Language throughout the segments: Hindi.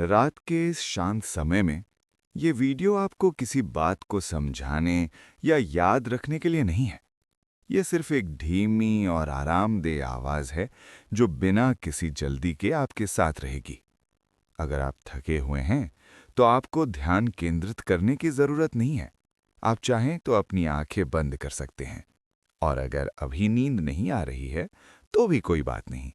रात के इस शांत समय में ये वीडियो आपको किसी बात को समझाने या याद रखने के लिए नहीं है। ये सिर्फ एक धीमी और आरामदेह आवाज है जो बिना किसी जल्दी के आपके साथ रहेगी। अगर आप थके हुए हैं तो आपको ध्यान केंद्रित करने की जरूरत नहीं है। आप चाहें तो अपनी आंखें बंद कर सकते हैं। और अगर अभी नींद नहीं आ रही है तो भी कोई बात नहीं।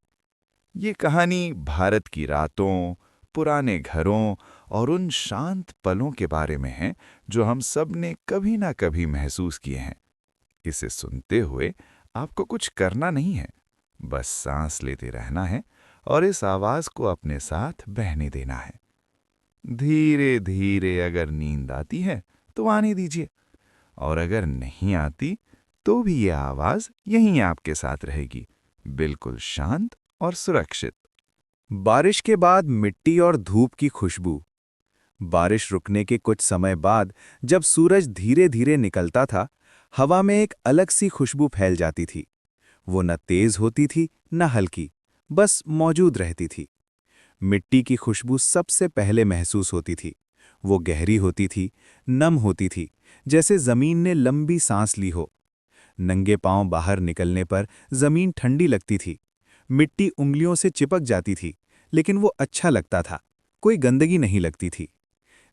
ये कहानी भारत की रातों, पुराने घरों और उन शांत पलों के बारे में है जो हम सब ने कभी ना कभी महसूस किए हैं। इसे सुनते हुए आपको कुछ करना नहीं है, बस सांस लेते रहना है और इस आवाज को अपने साथ बहने देना है। धीरे धीरे अगर नींद आती है तो आने दीजिए, और अगर नहीं आती तो भी ये आवाज यहीं आपके साथ रहेगी, बिल्कुल शांत और सुरक्षित। बारिश के बाद मिट्टी और धूप की खुशबू। बारिश रुकने के कुछ समय बाद जब सूरज धीरे धीरे निकलता था, हवा में एक अलग सी खुशबू फैल जाती थी। वो न तेज होती थी न हल्की, बस मौजूद रहती थी। मिट्टी की खुशबू सबसे पहले महसूस होती थी। वो गहरी होती थी, नम होती थी, जैसे जमीन ने लंबी सांस ली हो। नंगे पांव बाहर निकलने पर जमीन ठंडी लगती थी। मिट्टी उंगलियों से चिपक जाती थी, लेकिन वो अच्छा लगता था, कोई गंदगी नहीं लगती थी।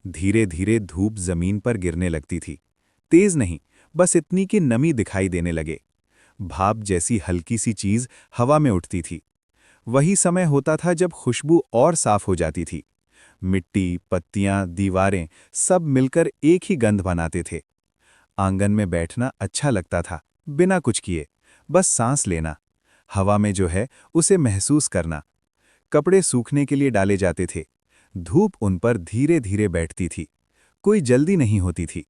धीरे धीरे धूप जमीन पर गिरने लगती थी। तेज नहीं, बस इतनी कि नमी दिखाई देने लगे। भाप जैसी हल्की सी चीज हवा में उठती थी। वही समय होता था जब खुशबू और साफ हो जाती थी। मिट्टी, पत्तियां, दीवारें सब मिलकर एक ही गंध बनाते थे। आंगन में बैठना अच्छा लगता था, बिना कुछ किए, बस सांस लेना, हवा में जो है उसे महसूस करना। कपड़े सूखने के लिए डाले जाते थे। धूप उन पर धीरे धीरे बैठती थी। कोई जल्दी नहीं होती थी।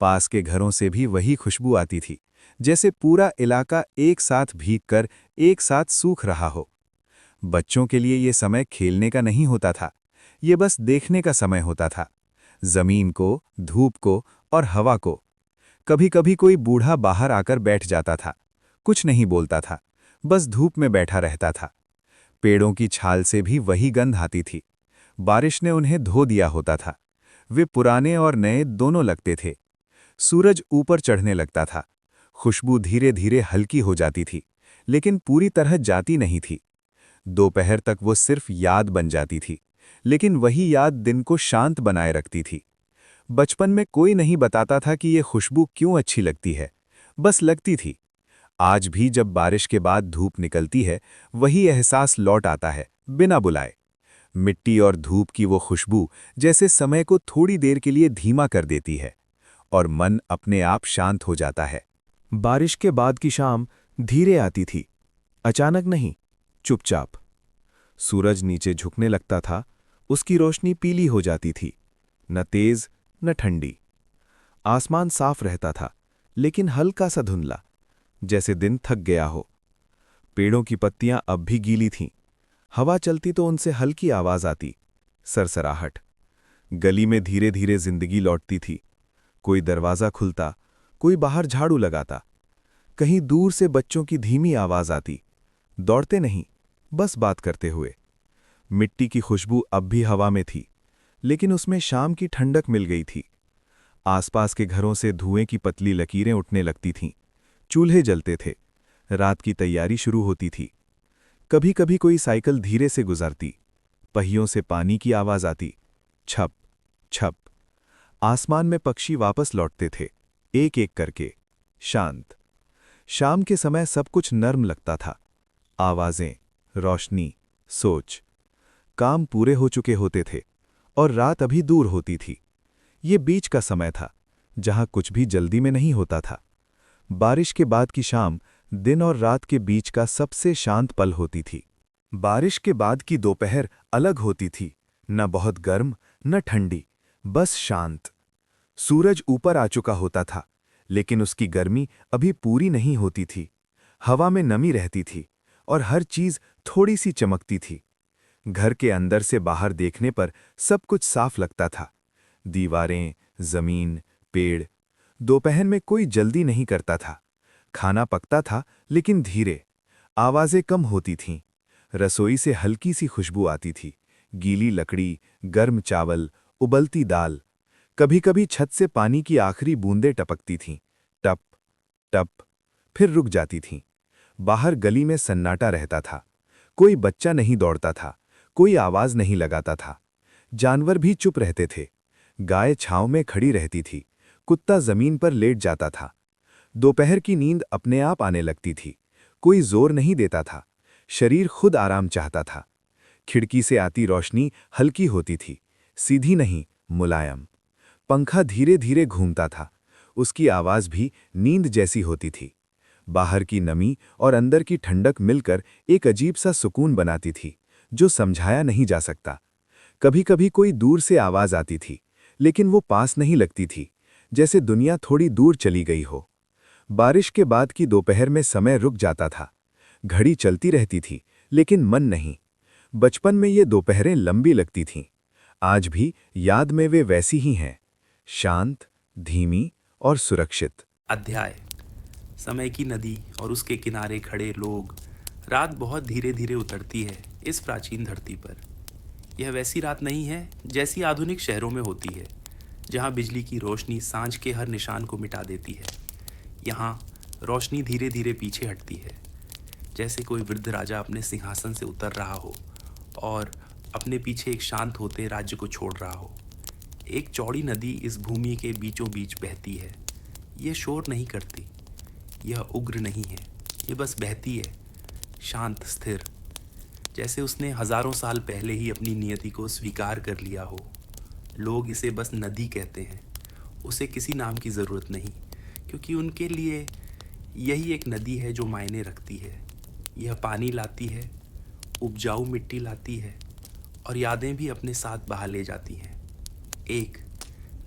पास के घरों से भी वही खुशबू आती थी, जैसे पूरा इलाका एक साथ भीग कर एक साथ सूख रहा हो। बच्चों के लिए ये समय खेलने का नहीं होता था, ये बस देखने का समय होता था। जमीन को, धूप को और हवा को। कभी कभी कोई बूढ़ा बाहर आकर बैठ जाता था। कुछ नहीं बोलता था, बस धूप में बैठा रहता था। पेड़ों की छाल से भी वही गंध आती थी। बारिश ने उन्हें धो दिया होता था। वे पुराने और नए दोनों लगते थे। सूरज ऊपर चढ़ने लगता था। खुशबू धीरे धीरे हल्की हो जाती थी, लेकिन पूरी तरह जाती नहीं थी। दोपहर तक वो सिर्फ याद बन जाती थी, लेकिन वही याद दिन को शांत बनाए रखती थी। बचपन में कोई नहीं बताता था कि ये खुशबू क्यों अच्छी लगती है, बस लगती थी। आज भी जब बारिश के बाद धूप निकलती है, वही एहसास लौट आता है, बिना बुलाए। मिट्टी और धूप की वो खुशबू जैसे समय को थोड़ी देर के लिए धीमा कर देती है, और मन अपने आप शांत हो जाता है। बारिश के बाद की शाम धीरे आती थी, अचानक नहीं, चुपचाप। सूरज नीचे झुकने लगता था, उसकी रोशनी पीली हो जाती थी, न तेज न ठंडी। आसमान साफ रहता था, लेकिन हल्का सा धुंधला, जैसे दिन थक गया हो। पेड़ों की पत्तियां अब भी गीली थीं। हवा चलती तो उनसे हल्की आवाज आती, सरसराहट। गली में धीरे धीरे जिंदगी लौटती थी। कोई दरवाजा खुलता, कोई बाहर झाड़ू लगाता। कहीं दूर से बच्चों की धीमी आवाज आती, दौड़ते नहीं, बस बात करते हुए। मिट्टी की खुशबू अब भी हवा में थी, लेकिन उसमें शाम की ठंडक मिल गई थी। आसपास के घरों से धुएं की पतली लकीरें उठने लगती थीं। चूल्हे जलते थे, रात की तैयारी शुरू होती थी। कभी कभी कोई साइकिल धीरे से गुजरती, पहियों से पानी की आवाज आती, छप छप। आसमान में पक्षी वापस लौटते थे, एक एक करके, शांत। शाम के समय सब कुछ नर्म लगता था। आवाजें, रोशनी, सोच। काम पूरे हो चुके होते थे, और रात अभी दूर होती थी। ये बीच का समय था, जहां कुछ भी जल्दी में नहीं होता था। बारिश के बाद की शाम दिन और रात के बीच का सबसे शांत पल होती थी। बारिश के बाद की दोपहर अलग होती थी, न बहुत गर्म न ठंडी, बस शांत। सूरज ऊपर आ चुका होता था, लेकिन उसकी गर्मी अभी पूरी नहीं होती थी। हवा में नमी रहती थी, और हर चीज थोड़ी सी चमकती थी। घर के अंदर से बाहर देखने पर सब कुछ साफ लगता था। दीवारें, जमीन, पेड़। दोपहर में कोई जल्दी नहीं करता था। खाना पकता था, लेकिन धीरे। आवाजें कम होती थीं। रसोई से हल्की सी खुशबू आती थी, गीली लकड़ी, गर्म चावल, उबलती दाल। कभी-कभी छत से पानी की आखिरी बूंदें टपकती थीं। टप, टप, फिर रुक जाती थीं। बाहर गली में सन्नाटा रहता था। कोई बच्चा नहीं दौड़ता था, कोई आवाज नहीं लगाता था। जानवर भी चुप रहते थे। गाय छांव में खड़ी रहती थी, कुत्ता जमीन पर लेट जाता था। दोपहर की नींद अपने आप आने लगती थी। कोई जोर नहीं देता था, शरीर खुद आराम चाहता था। खिड़की से आती रोशनी हल्की होती थी, सीधी नहीं, मुलायम। पंखा धीरे धीरे घूमता था, उसकी आवाज भी नींद जैसी होती थी। बाहर की नमी और अंदर की ठंडक मिलकर एक अजीब सा सुकून बनाती थी, जो समझाया नहीं जा सकता। कभी कभी कोई दूर से आवाज आती थी, लेकिन वो पास नहीं लगती थी, जैसे दुनिया थोड़ी दूर चली गई हो। बारिश के बाद की दोपहर में समय रुक जाता था। घड़ी चलती रहती थी, लेकिन मन नहीं। बचपन में ये दोपहरें लंबी लगती थीं। आज भी याद में वे वैसी ही हैं, शांत, धीमी और सुरक्षित। अध्याय। समय की नदी और उसके किनारे खड़े लोग। रात बहुत धीरे धीरे उतरती है इस प्राचीन धरती पर। यह वैसी रात नहीं है जैसी आधुनिक शहरों में होती है, जहाँ बिजली की रोशनी सांझ के हर निशान को मिटा देती है। यहाँ रोशनी धीरे धीरे पीछे हटती है, जैसे कोई वृद्ध राजा अपने सिंहासन से उतर रहा हो और अपने पीछे एक शांत होते राज्य को छोड़ रहा हो। एक चौड़ी नदी इस भूमि के बीचों बीच बहती है। यह शोर नहीं करती, यह उग्र नहीं है, ये बस बहती है, शांत, स्थिर, जैसे उसने हजारों साल पहले ही अपनी नियति को स्वीकार कर लिया हो। लोग इसे बस नदी कहते हैं, उसे किसी नाम की ज़रूरत नहीं, क्योंकि उनके लिए यही एक नदी है जो मायने रखती है। यह पानी लाती है, उपजाऊ मिट्टी लाती है और यादें भी अपने साथ बहा ले जाती हैं। एक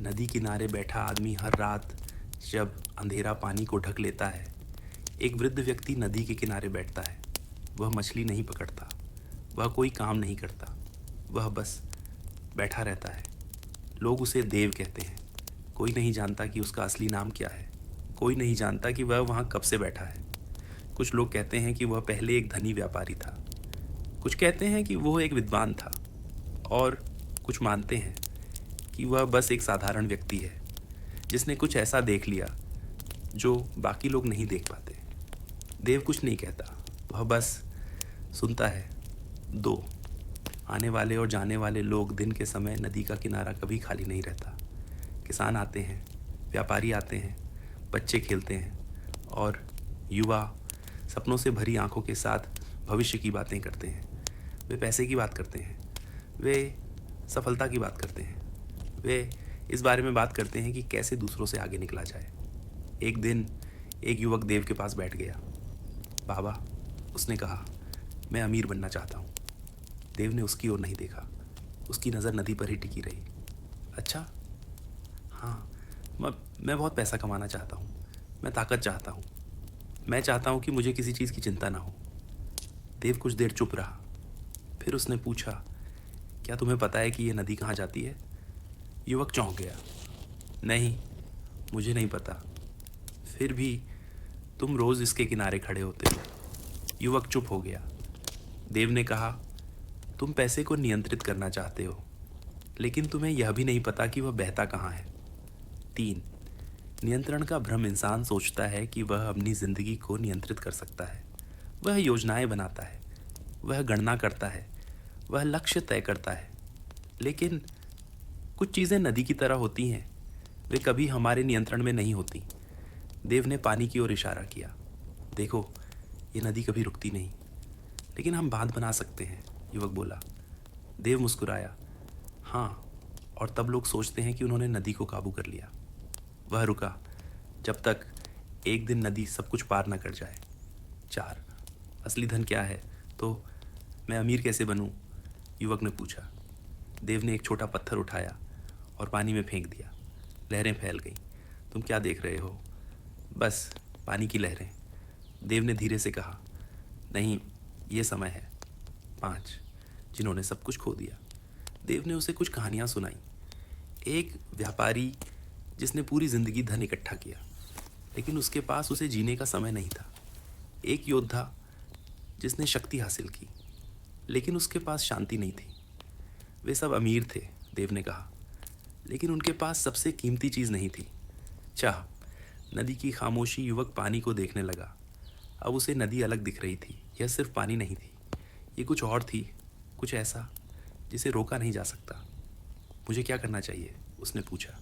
नदी किनारे बैठा आदमी हर रात जब अंधेरा पानी को ढक लेता है, एक वृद्ध व्यक्ति नदी के किनारे बैठता है। वह मछली नहीं पकड़ता, वह कोई काम नहीं करता, वह बस बैठा रहता है। लोग उसे देव कहते हैं। कोई नहीं जानता कि उसका असली नाम क्या है, कोई नहीं जानता कि वह वहाँ कब से बैठा है। कुछ लोग कहते हैं कि वह पहले एक धनी व्यापारी था, कुछ कहते हैं कि वह एक विद्वान था, और कुछ मानते हैं कि वह बस एक साधारण व्यक्ति है जिसने कुछ ऐसा देख लिया जो बाकी लोग नहीं देख पाते। देव कुछ नहीं कहता, वह बस सुनता है। दो आने वाले और जाने वाले लोग। दिन के समय नदी का किनारा कभी खाली नहीं रहता। किसान आते हैं, व्यापारी आते हैं, बच्चे खेलते हैं और युवा सपनों से भरी आंखों के साथ भविष्य की बातें करते हैं। वे पैसे की बात करते हैं, वे सफलता की बात करते हैं, वे इस बारे में बात करते हैं कि कैसे दूसरों से आगे निकला जाए। एक दिन एक युवक देव के पास बैठ गया। बाबा, उसने कहा, मैं अमीर बनना चाहता हूँ। देव ने उसकी ओर नहीं देखा, उसकी नज़र नदी पर ही टिकी रही। अच्छा, हाँ, मैं बहुत पैसा कमाना चाहता हूँ, मैं ताकत चाहता हूँ, मैं चाहता हूँ कि मुझे किसी चीज़ की चिंता ना हो। देव कुछ देर चुप रहा, फिर उसने पूछा, क्या तुम्हें पता है कि यह नदी कहाँ जाती है? युवक चौंक गया। नहीं, मुझे नहीं पता। फिर भी तुम रोज़ इसके किनारे खड़े होते हो। युवक चुप हो गया। देव ने कहा, तुम पैसे को नियंत्रित करना चाहते हो, लेकिन तुम्हें यह भी नहीं पता कि वह बहता कहाँ है। 3 नियंत्रण का भ्रम। इंसान सोचता है कि वह अपनी ज़िंदगी को नियंत्रित कर सकता है। वह योजनाएं बनाता है, वह गणना करता है, वह लक्ष्य तय करता है, लेकिन कुछ चीज़ें नदी की तरह होती हैं, वे कभी हमारे नियंत्रण में नहीं होती। देव ने पानी की ओर इशारा किया। देखो, ये नदी कभी रुकती नहीं, लेकिन हम बांध बना सकते हैं, युवक बोला। देव मुस्कुराया। हाँ, और तब लोग सोचते हैं कि उन्होंने नदी को काबू कर लिया। वह रुका जब तक एक दिन नदी सब कुछ पार न कर जाए। 4 असली धन क्या है? तो मैं अमीर कैसे बनूं? युवक ने पूछा। देव ने एक छोटा पत्थर उठाया और पानी में फेंक दिया। लहरें फैल गईं। तुम क्या देख रहे हो? बस पानी की लहरें। देव ने धीरे से कहा। नहीं, ये समय है। 5 जिन्होंने सब कुछ खो दिया। देव ने उसे कुछ कहानियाँ सुनाई। एक व्यापारी जिसने पूरी जिंदगी धन इकट्ठा किया, लेकिन उसके पास उसे जीने का समय नहीं था। एक योद्धा जिसने शक्ति हासिल की, लेकिन उसके पास शांति नहीं थी। वे सब अमीर थे, देव ने कहा, लेकिन उनके पास सबसे कीमती चीज़ नहीं थी, चाह। नदी की खामोशी। युवक पानी को देखने लगा। अब उसे नदी अलग दिख रही थी। यह सिर्फ पानी नहीं थी, ये कुछ और थी, कुछ ऐसा जिसे रोका नहीं जा सकता। मुझे क्या करना चाहिए? उसने पूछा।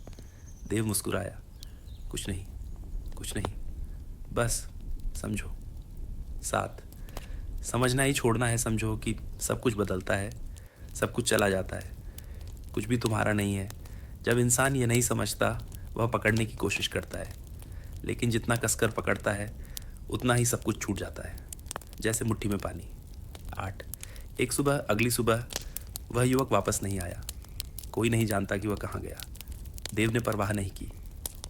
देव मुस्कुराया। कुछ नहीं, कुछ नहीं, बस समझो। साथ समझना ही छोड़ना है। समझो कि सब कुछ बदलता है, सब कुछ चला जाता है, कुछ भी तुम्हारा नहीं है। जब इंसान ये नहीं समझता, वह पकड़ने की कोशिश करता है, लेकिन जितना कसकर पकड़ता है उतना ही सब कुछ छूट जाता है, जैसे मुट्ठी में पानी। 8। एक सुबह, अगली सुबह वह युवक वापस नहीं आया। कोई नहीं जानता कि वह कहाँ गया। देव ने परवाह नहीं की,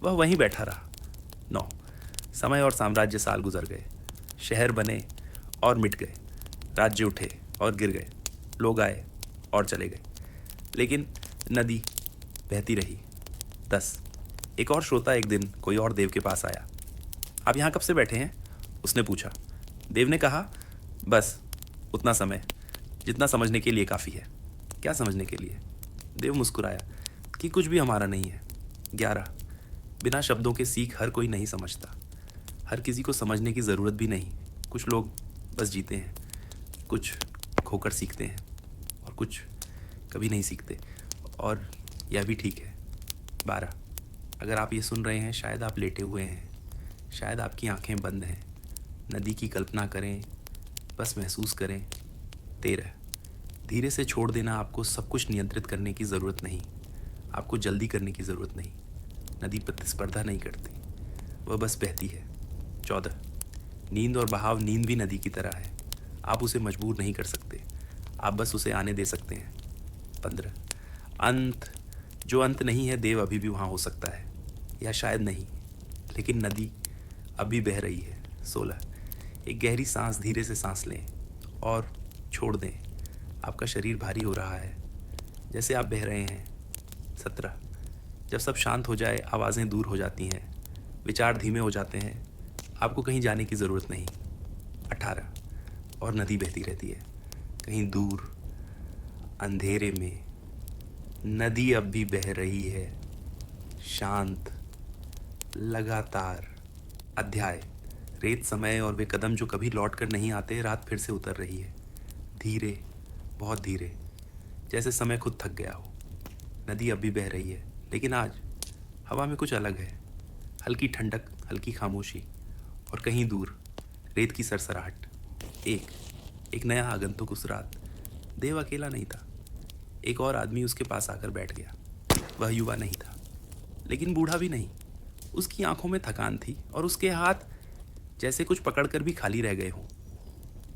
वह वहीं बैठा रहा। 9। समय और साम्राज्य साल गुजर गए। शहर बने और मिट गए, राज्य उठे और गिर गए, लोग आए और चले गए, लेकिन नदी बहती रही। 10। एक और श्रोता एक दिन कोई और देव के पास आया। आप यहाँ कब से बैठे हैं? उसने पूछा। देव ने कहा, बस उतना समय जितना समझने के लिए काफ़ी है। क्या समझने के लिए? देव मुस्कुराया कि कुछ भी हमारा नहीं है। 11। बिना शब्दों के सीख हर कोई नहीं समझता। हर किसी को समझने की ज़रूरत भी नहीं। कुछ लोग बस जीते हैं, कुछ खोकर सीखते हैं और कुछ कभी नहीं सीखते, और यह भी ठीक है। 12। अगर आप ये सुन रहे हैं, शायद आप लेटे हुए हैं, शायद आपकी आंखें बंद हैं। नदी की कल्पना करें, बस महसूस करें। 13। धीरे से छोड़ देना। आपको सब कुछ नियंत्रित करने की ज़रूरत नहीं, आपको जल्दी करने की ज़रूरत नहीं। नदी प्रतिस्पर्धा नहीं करती, वह बस बहती है। 14। नींद और बहाव। नींद भी नदी की तरह है, आप उसे मजबूर नहीं कर सकते, आप बस उसे आने दे सकते हैं। 15। अंत। जो अंत नहीं है, देव अभी भी वहाँ हो सकता है, या शायद नहीं, लेकिन नदी अभी बह रही है। 16। एक गहरी सांस। धीरे से सांस लें और छोड़ दें। आपका शरीर भारी हो रहा है, जैसे आप बह रहे हैं। 17। जब सब शांत हो जाए, आवाज़ें दूर हो जाती हैं, विचार धीमे हो जाते हैं, आपको कहीं जाने की ज़रूरत नहीं। 18। और नदी बहती रहती है, कहीं दूर अंधेरे में। नदी अब भी बह रही है, शांत, लगातार। अध्याय। रेत। समय और वे कदम जो कभी लौट कर नहीं आते। रात फिर से उतर रही है, धीरे, बहुत धीरे, जैसे समय खुद थक गया हो। नदी अब भी बह रही है, लेकिन आज हवा में कुछ अलग है। हल्की ठंडक, हल्की खामोशी, और कहीं दूर रेत की सरसराहट। एक नया आगंतुक उस रात। देव अकेला नहीं था, एक और आदमी उसके पास आकर बैठ गया। वह युवा नहीं था, लेकिन बूढ़ा भी नहीं। उसकी आंखों में थकान थी और उसके हाथ जैसे कुछ पकड़कर भी खाली रह गए हों।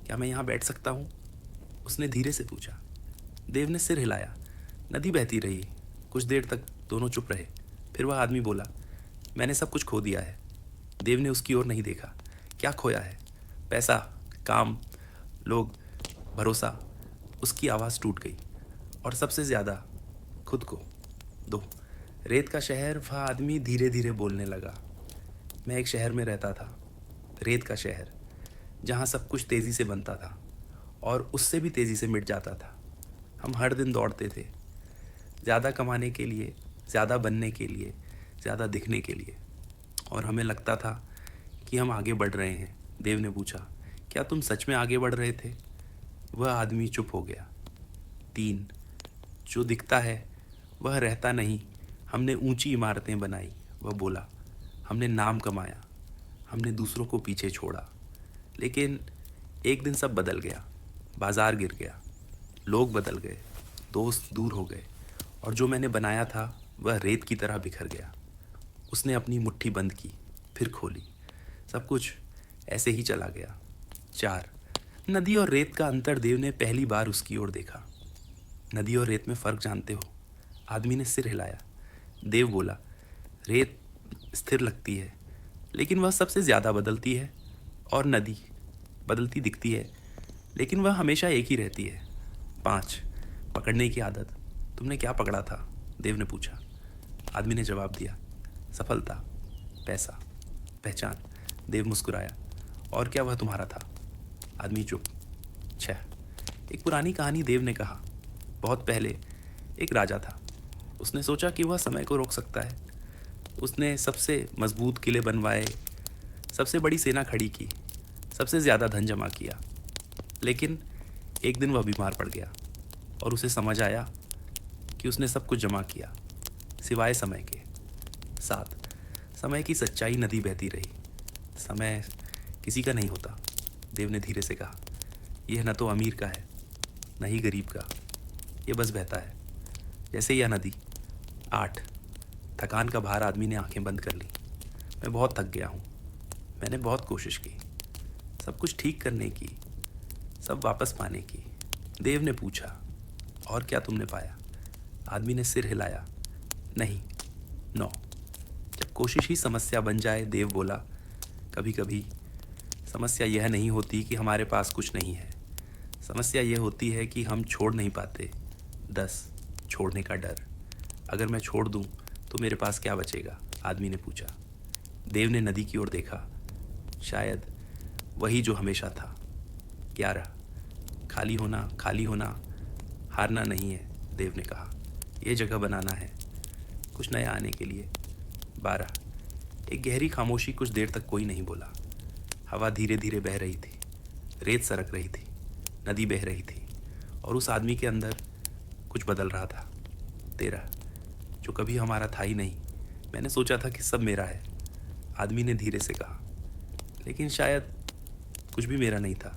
क्या मैं यहाँ बैठ सकता हूँ? उसने धीरे से पूछा। देव ने सिर हिलाया। नदी बहती रही। कुछ देर तक दोनों चुप रहे। फिर वह आदमी बोला, मैंने सब कुछ खो दिया है। देव ने उसकी ओर नहीं देखा। क्या खोया है? पैसा, काम, लोग, भरोसा। उसकी आवाज़ टूट गई। और सबसे ज़्यादा खुद को। 2। रेत का शहर। वह आदमी धीरे धीरे बोलने लगा। मैं एक शहर में रहता था, रेत का शहर, जहाँ सब कुछ तेज़ी से बनता था और उससे भी तेज़ी से मिट जाता था। हम हर दिन दौड़ते थे, ज़्यादा कमाने के लिए, ज़्यादा बनने के लिए, ज़्यादा दिखने के लिए, और हमें लगता था कि हम आगे बढ़ रहे हैं। देव ने पूछा, क्या तुम सच में आगे बढ़ रहे थे? वह आदमी चुप हो गया। 3। जो दिखता है वह रहता नहीं। हमने ऊंची इमारतें बनाई, वह बोला। हमने नाम कमाया, हमने दूसरों को पीछे छोड़ा, लेकिन एक दिन सब बदल गया। बाजार गिर गया, लोग बदल गए, दोस्त दूर हो गए, और जो मैंने बनाया था वह रेत की तरह बिखर गया। उसने अपनी मुट्ठी बंद की, फिर खोली। सब कुछ ऐसे ही चला गया। 4। नदी और रेत का अंतर। देव ने पहली बार उसकी ओर देखा। नदी और रेत में फ़र्क जानते हो? आदमी ने सिर हिलाया। देव बोला, रेत स्थिर लगती है, लेकिन वह सबसे ज़्यादा बदलती है, और नदी बदलती दिखती है, लेकिन वह हमेशा एक ही रहती है। 5। पकड़ने की आदत। तुमने क्या पकड़ा था? देव ने पूछा। आदमी ने जवाब दिया, सफलता, पैसा, पहचान। देव मुस्कुराया। और क्या वह तुम्हारा था? आदमी चुप। 6। एक पुरानी कहानी। देव ने कहा, बहुत पहले एक राजा था। उसने सोचा कि वह समय को रोक सकता है। उसने सबसे मजबूत किले बनवाए, सबसे बड़ी सेना खड़ी की, सबसे ज़्यादा धन जमा किया। लेकिन एक दिन वह बीमार पड़ गया और उसे समझ आया कि उसने सब कुछ जमा किया सिवाय समय के साथ। समय की सच्चाई नदी बहती रही। समय किसी का नहीं होता, देव ने धीरे से कहा। यह न तो अमीर का है, न ही गरीब का, यह बस बहता है जैसे यह नदी। 8 थकान का भार। आदमी ने आंखें बंद कर ली। मैं बहुत थक गया हूँ। मैंने बहुत कोशिश की, सब कुछ ठीक करने की, सब वापस पाने की। देव ने पूछा, और क्या तुमने पाया? आदमी ने सिर हिलाया। नहीं, 9। जब कोशिश ही समस्या बन जाए, देव बोला, कभी कभी समस्या यह नहीं होती कि हमारे पास कुछ नहीं है। समस्या यह होती है कि हम छोड़ नहीं पाते। 10 छोड़ने का डर। अगर मैं छोड़ दूं तो मेरे पास क्या बचेगा? आदमी ने पूछा। देव ने नदी की ओर देखा। शायद वही जो हमेशा था। 11 खाली होना, खाली होना, हारना नहीं है, देव ने कहा। यह जगह बनाना है कुछ नया आने के लिए। 12 एक गहरी खामोशी। कुछ देर तक कोई नहीं बोला। हवा धीरे धीरे बह रही थी, रेत सरक रही थी, नदी बह रही थी और उस आदमी के अंदर कुछ बदल रहा था। 13 जो कभी हमारा था ही नहीं। मैंने सोचा था कि सब मेरा है, आदमी ने धीरे से कहा, लेकिन शायद कुछ भी मेरा नहीं था।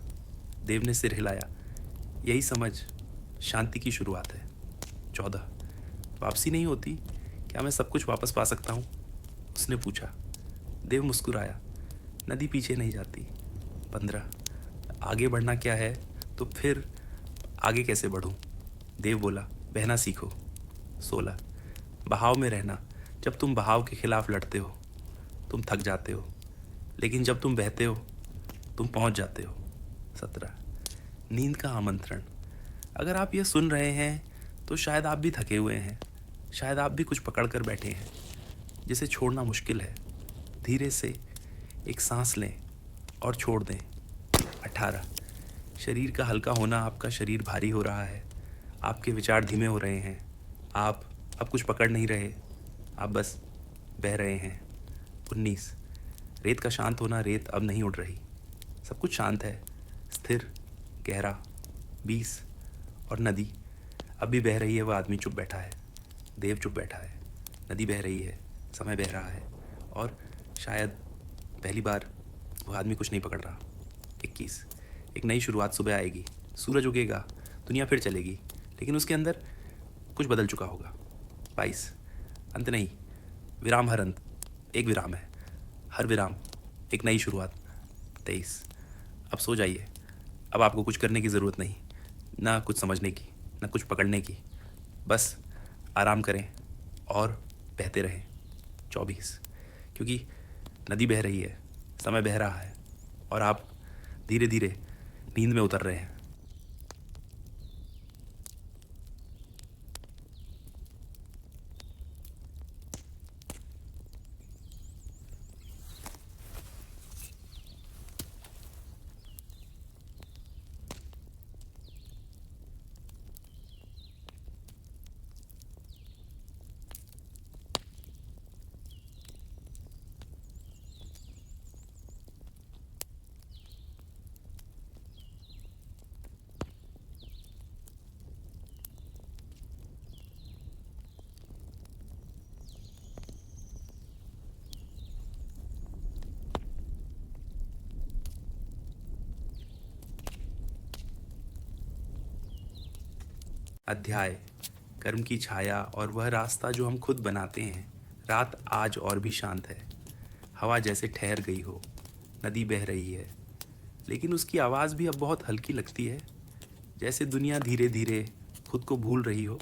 देव ने सिर हिलाया। यही समझ शांति की शुरुआत है। 14 वापसी नहीं होती, क्या मैं सब कुछ वापस पा सकता हूँ? उसने पूछा। देव मुस्कुराया। नदी पीछे नहीं जाती। 15 आगे बढ़ना क्या है, तो फिर आगे कैसे बढ़ूँ? देव बोला, बहना सीखो। 16 बहाव में रहना। जब तुम बहाव के खिलाफ लड़ते हो तुम थक जाते हो, लेकिन जब तुम बहते हो तुम पहुंच जाते हो। 17 नींद का आमंत्रण। अगर आप यह सुन रहे हैं तो शायद आप भी थके हुए हैं, शायद आप भी कुछ पकड़ कर बैठे हैं जिसे छोड़ना मुश्किल है। धीरे से एक सांस लें और छोड़ दें। 18 शरीर का हल्का होना। आपका शरीर भारी हो रहा है, आपके विचार धीमे हो रहे हैं, आप अब कुछ पकड़ नहीं रहे, आप बस बह रहे हैं। 19 रेत का शांत होना। रेत अब नहीं उड़ रही, सब कुछ शांत है, स्थिर, गहरा। 20 और नदी अब भी बह रही है। वह आदमी चुप बैठा है, देव चुप बैठा है। नदी बह रही है, समय बह रहा है और शायद पहली बार वह आदमी कुछ नहीं पकड़ रहा। 21 एक नई शुरुआत। सुबह आएगी, सूरज उगेगा, दुनिया फिर चलेगी, लेकिन उसके अंदर कुछ बदल चुका होगा। 22 अंत नहीं, विराम हर अंत। एक विराम है, हर विराम एक नई शुरुआत। 23 अब सो जाइए। अब आपको कुछ करने की ज़रूरत नहीं, ना कुछ समझने की, ना कुछ पकड़ने की। बस आराम करें और बहते रहें। 24 क्योंकि नदी बह रही है, समय बह रहा है और आप धीरे धीरे नींद में उतर रहे हैं। अध्याय कर्म की छाया और वह रास्ता जो हम खुद बनाते हैं। रात आज और भी शांत है, हवा जैसे ठहर गई हो, नदी बह रही है, लेकिन उसकी आवाज़ भी अब बहुत हल्की लगती है, जैसे दुनिया धीरे धीरे खुद को भूल रही हो।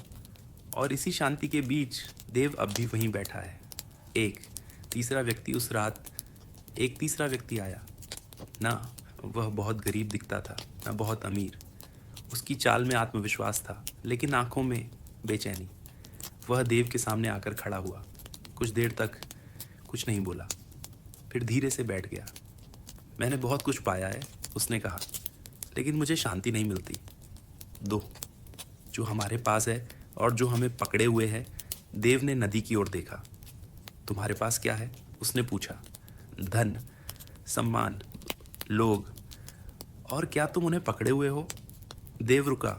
और इसी शांति के बीच देव अब भी वहीं बैठा है। एक तीसरा व्यक्ति उस रात एक तीसरा व्यक्ति आया। ना वह बहुत गरीब दिखता था, ना बहुत अमीर। उसकी चाल में आत्मविश्वास था, लेकिन आंखों में बेचैनी। वह देव के सामने आकर खड़ा हुआ, कुछ देर तक कुछ नहीं बोला, फिर धीरे से बैठ गया। मैंने बहुत कुछ पाया है, उसने कहा, लेकिन मुझे शांति नहीं मिलती। 2 जो हमारे पास है और जो हमें पकड़े हुए है। देव ने नदी की ओर देखा। तुम्हारे पास क्या है? उसने पूछा। धन, सम्मान, लोग। और क्या तुम उन्हें पकड़े हुए हो? देव रुका।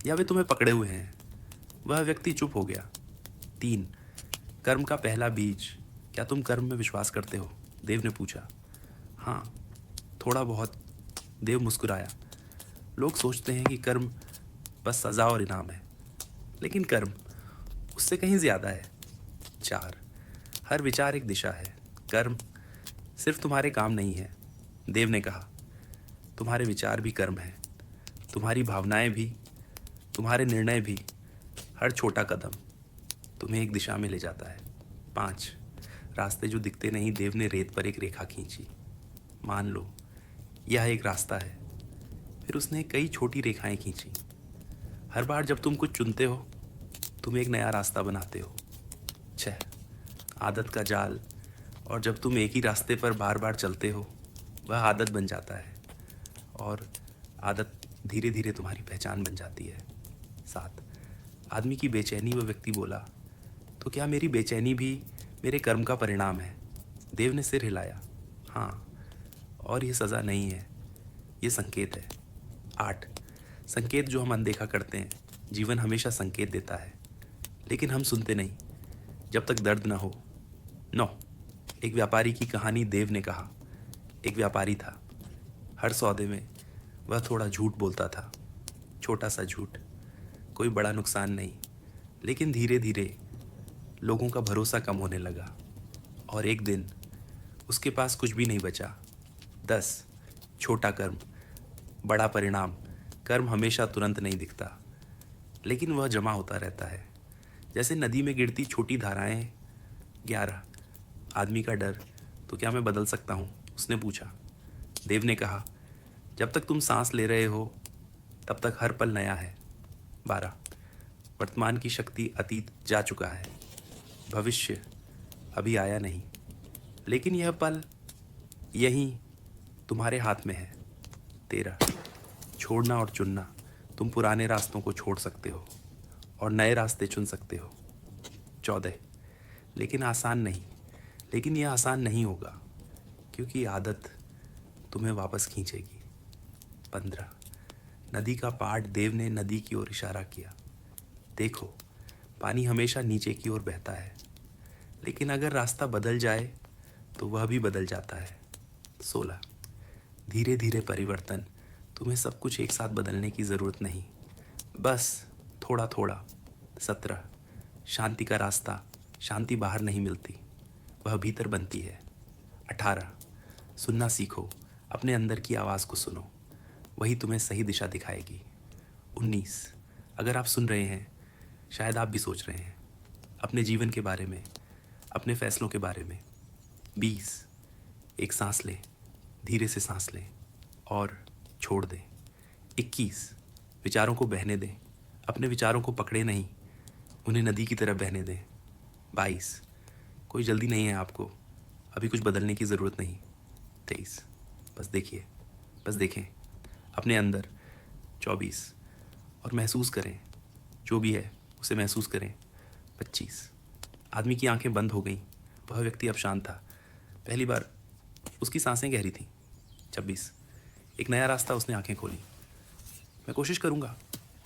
या वे तुम्हें पकड़े हुए हैं? वह व्यक्ति चुप हो गया। 3. कर्म का पहला बीज। क्या तुम कर्म में विश्वास करते हो? देव ने पूछा। हाँ, थोड़ा बहुत। देव मुस्कुराया। लोग सोचते हैं कि कर्म बस सज़ा और इनाम है, लेकिन कर्म उससे कहीं ज़्यादा है। 4. हर विचार एक दिशा है। कर्म सिर्फ तुम्हारे काम नहीं है। देव ने कहा। तुम्हारे विचार भी कर्म है, तुम्हारी भावनाएं भी, तुम्हारे निर्णय भी। हर छोटा कदम तुम्हें एक दिशा में ले जाता है। 5. रास्ते जो दिखते नहीं। देव ने रेत पर एक रेखा खींची। मान लो यह एक रास्ता है। फिर उसने कई छोटी रेखाएं खींची। हर बार जब तुम कुछ चुनते हो, तुम एक नया रास्ता बनाते हो। 6. आदत का जाल। और जब तुम एक ही रास्ते पर बार बार चलते हो, वह आदत बन जाता है, और आदत धीरे धीरे तुम्हारी पहचान बन जाती है। 7. आदमी की बेचैनी। वह व्यक्ति बोला। तो क्या मेरी बेचैनी भी मेरे कर्म का परिणाम है? देव ने सिर हिलाया। हाँ, और ये सज़ा नहीं है, ये संकेत है। 8. संकेत जो हम अनदेखा करते हैं। जीवन हमेशा संकेत देता है, लेकिन हम सुनते नहीं जब तक दर्द ना हो। 9. एक व्यापारी की कहानी। देव ने कहा। एक व्यापारी था। हर सौदे में वह थोड़ा झूठ बोलता था। छोटा सा झूठ, कोई बड़ा नुकसान नहीं, लेकिन धीरे धीरे लोगों का भरोसा कम होने लगा, और एक दिन उसके पास कुछ भी नहीं बचा। 10. छोटा कर्म, बड़ा परिणाम। कर्म हमेशा तुरंत नहीं दिखता, लेकिन वह जमा होता रहता है, जैसे नदी में गिरती छोटी धाराएं। 11. आदमी का डर। तो क्या मैं बदल सकता हूँ? उसने पूछा। देव ने कहा। जब तक तुम सांस ले रहे हो, तब तक हर पल नया है। 12. वर्तमान की शक्ति। अतीत जा चुका है, भविष्य अभी आया नहीं, लेकिन यह पल यहीं तुम्हारे हाथ में है। 13. छोड़ना और चुनना। तुम पुराने रास्तों को छोड़ सकते हो और नए रास्ते चुन सकते हो। 14. लेकिन यह आसान नहीं होगा, क्योंकि आदत तुम्हें वापस खींचेगी। 15. नदी का पाठ। देव ने नदी की ओर इशारा किया। देखो, पानी हमेशा नीचे की ओर बहता है, लेकिन अगर रास्ता बदल जाए तो वह भी बदल जाता है। 16. धीरे धीरे परिवर्तन। तुम्हें सब कुछ एक साथ बदलने की ज़रूरत नहीं, बस थोड़ा थोड़ा। 17. शांति का रास्ता। शांति बाहर नहीं मिलती, वह भीतर बनती है। 18. सुनना सीखो। अपने अंदर की आवाज़ को सुनो, वही तुम्हें सही दिशा दिखाएगी। 19. अगर आप सुन रहे हैं, शायद आप भी सोच रहे हैं अपने जीवन के बारे में, अपने फैसलों के बारे में। 20. एक सांस लें, धीरे से सांस लें और छोड़ दें। 21. विचारों को बहने दें, अपने विचारों को पकड़े नहीं, उन्हें नदी की तरह बहने दें। 22. कोई जल्दी नहीं है आपको, अभी कुछ बदलने की ज़रूरत नहीं। 23. बस देखें अपने अंदर। 24. और महसूस करें, जो भी है उसे महसूस करें। 25. आदमी की आंखें बंद हो गईं। वह व्यक्ति अब शांत था। पहली बार उसकी सांसें गहरी थीं। 26. एक नया रास्ता। उसने आंखें खोली। मैं कोशिश करूँगा,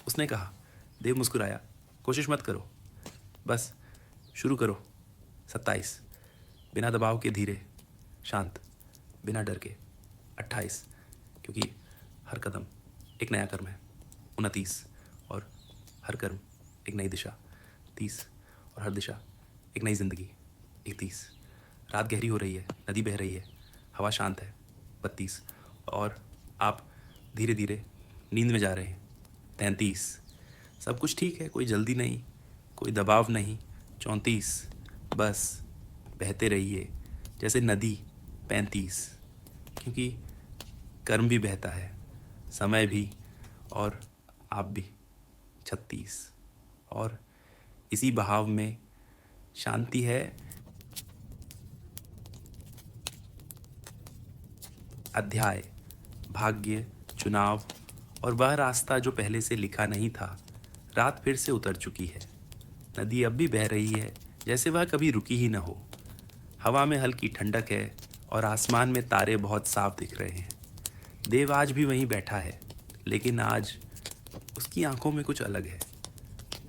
उसने कहा। देव मुस्कुराया। कोशिश मत करो, बस शुरू करो। 27. बिना दबाव के, धीरे, शांत, बिना डर के। 28. क्योंकि हर कदम एक नया कर्म है। 29. और हर कर्म एक नई दिशा। 30. और हर दिशा एक नई जिंदगी। 31. रात गहरी हो रही है, नदी बह रही है, हवा शांत है। 32. और आप धीरे धीरे नींद में जा रहे हैं। 33. सब कुछ ठीक है, कोई जल्दी नहीं, कोई दबाव नहीं। 34. बस बहते रहिए जैसे नदी। 35. क्योंकि कर्म भी बहता है, समय भी, और आप भी। 36. और इसी बहाव में शांति है। अध्याय, भाग्य, चुनाव और वह रास्ता जो पहले से लिखा नहीं था। रात फिर से उतर चुकी है। नदी अब भी बह रही है जैसे वह कभी रुकी ही न हो। हवा में हल्की ठंडक है और आसमान में तारे बहुत साफ दिख रहे हैं। देव आज भी वहीं बैठा है, लेकिन आज उसकी आंखों में कुछ अलग है,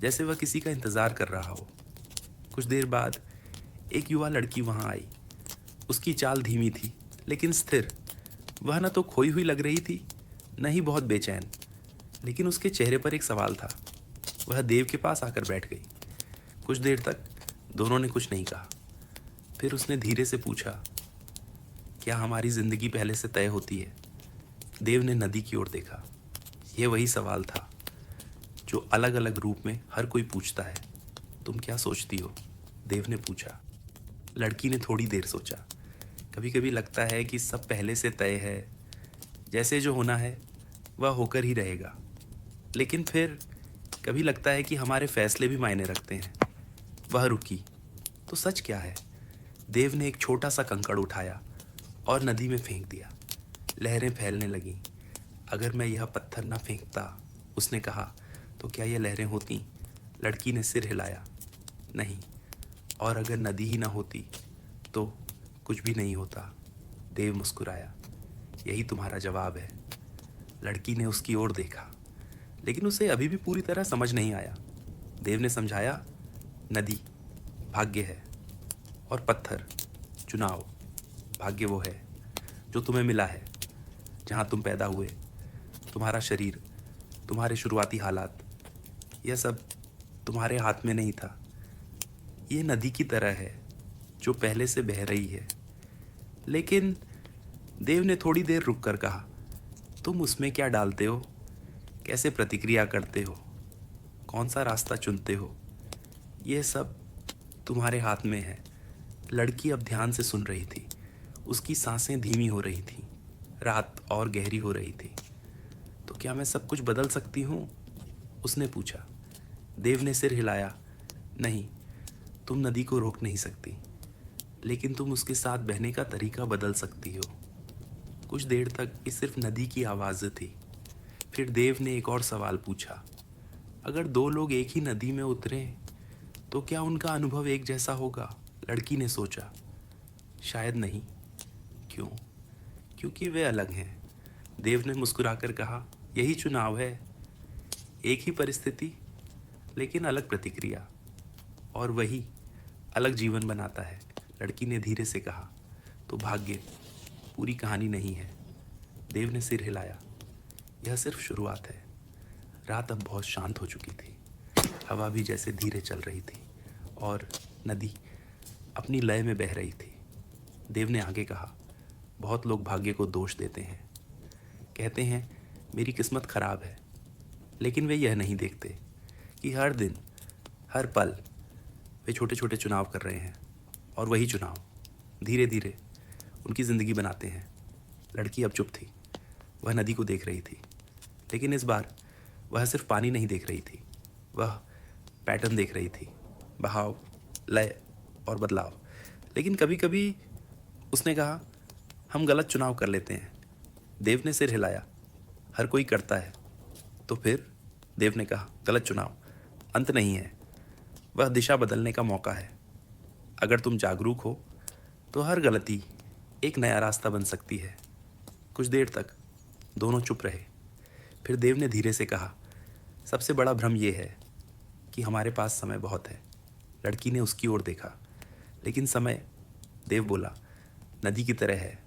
जैसे वह किसी का इंतज़ार कर रहा हो। कुछ देर बाद एक युवा लड़की वहाँ आई। उसकी चाल धीमी थी लेकिन स्थिर। वह न तो खोई हुई लग रही थी, न ही बहुत बेचैन, लेकिन उसके चेहरे पर एक सवाल था। वह देव के पास आकर बैठ गई। कुछ देर तक दोनों ने कुछ नहीं कहा। फिर उसने धीरे से पूछा, क्या हमारी जिंदगी पहले से तय होती है? देव ने नदी की ओर देखा। यह वही सवाल था जो अलग अलग रूप में हर कोई पूछता है। तुम क्या सोचती हो? देव ने पूछा। लड़की ने थोड़ी देर सोचा। कभी कभी लगता है कि सब पहले से तय है, जैसे जो होना है वह होकर ही रहेगा। लेकिन फिर कभी लगता है कि हमारे फैसले भी मायने रखते हैं। वह रुकी। तो सच क्या है? देव ने एक छोटा सा कंकड़ उठाया और नदी में फेंक दिया। लहरें फैलने लगीं। अगर मैं यह पत्थर न फेंकता, उसने कहा, तो क्या यह लहरें होती? लड़की ने सिर हिलाया। नहीं। और अगर नदी ही ना होती तो कुछ भी नहीं होता। देव मुस्कुराया। यही तुम्हारा जवाब है। लड़की ने उसकी ओर देखा, लेकिन उसे अभी भी पूरी तरह समझ नहीं आया। देव ने समझाया, नदी भाग्य है और पत्थर चुनाव। भाग्य वो है जो तुम्हें मिला है, जहाँ तुम पैदा हुए, तुम्हारा शरीर, तुम्हारे शुरुआती हालात, यह सब तुम्हारे हाथ में नहीं था। ये नदी की तरह है जो पहले से बह रही है। लेकिन देव ने थोड़ी देर रुक कर कहा, तुम उसमें क्या डालते हो? कैसे प्रतिक्रिया करते हो? कौन सा रास्ता चुनते हो? यह सब तुम्हारे हाथ में है। लड़की अब ध्यान से सुन रही थी। उसकी सांसें धीमी हो रही थीं। रात और गहरी हो रही थी। तो क्या मैं सब कुछ बदल सकती हूँ? उसने पूछा। देव ने सिर हिलाया। नहीं, तुम नदी को रोक नहीं सकती, लेकिन तुम उसके साथ बहने का तरीका बदल सकती हो। कुछ देर तक ये सिर्फ नदी की आवाज़ थी। फिर देव ने एक और सवाल पूछा, अगर दो लोग एक ही नदी में उतरें तो क्या उनका अनुभव एक जैसा होगा? लड़की ने सोचा, शायद नहीं। क्यों? क्योंकि वे अलग हैं। देव ने मुस्कुराकर कहा, यही चुनाव है। एक ही परिस्थिति, लेकिन अलग प्रतिक्रिया, और वही अलग जीवन बनाता है। लड़की ने धीरे से कहा, तो भाग्य पूरी कहानी नहीं है। देव ने सिर हिलाया। यह सिर्फ शुरुआत है। रात अब बहुत शांत हो चुकी थी। हवा भी जैसे धीरे चल रही थी और नदी अपनी लय में बह रही थी। देव ने आगे कहा, बहुत लोग भाग्य को दोष देते हैं। कहते हैं मेरी किस्मत खराब है, लेकिन वे यह नहीं देखते कि हर दिन, हर पल वे छोटे छोटे चुनाव कर रहे हैं, और वही चुनाव धीरे धीरे उनकी ज़िंदगी बनाते हैं। लड़की अब चुप थी। वह नदी को देख रही थी, लेकिन इस बार वह सिर्फ पानी नहीं देख रही थी, वह पैटर्न देख रही थी, बहाव, लय और बदलाव। लेकिन कभी कभी उसने कहा, हम गलत चुनाव कर लेते हैं। देव ने सिर हिलाया। हर कोई करता है। तो फिर? देव ने कहा, गलत चुनाव अंत नहीं है, वह दिशा बदलने का मौका है। अगर तुम जागरूक हो तो हर गलती एक नया रास्ता बन सकती है। कुछ देर तक दोनों चुप रहे। फिर देव ने धीरे से कहा, सबसे बड़ा भ्रम यह है कि हमारे पास समय बहुत है। लड़की ने उसकी ओर देखा। लेकिन समय, देव बोला, नदी की तरह है।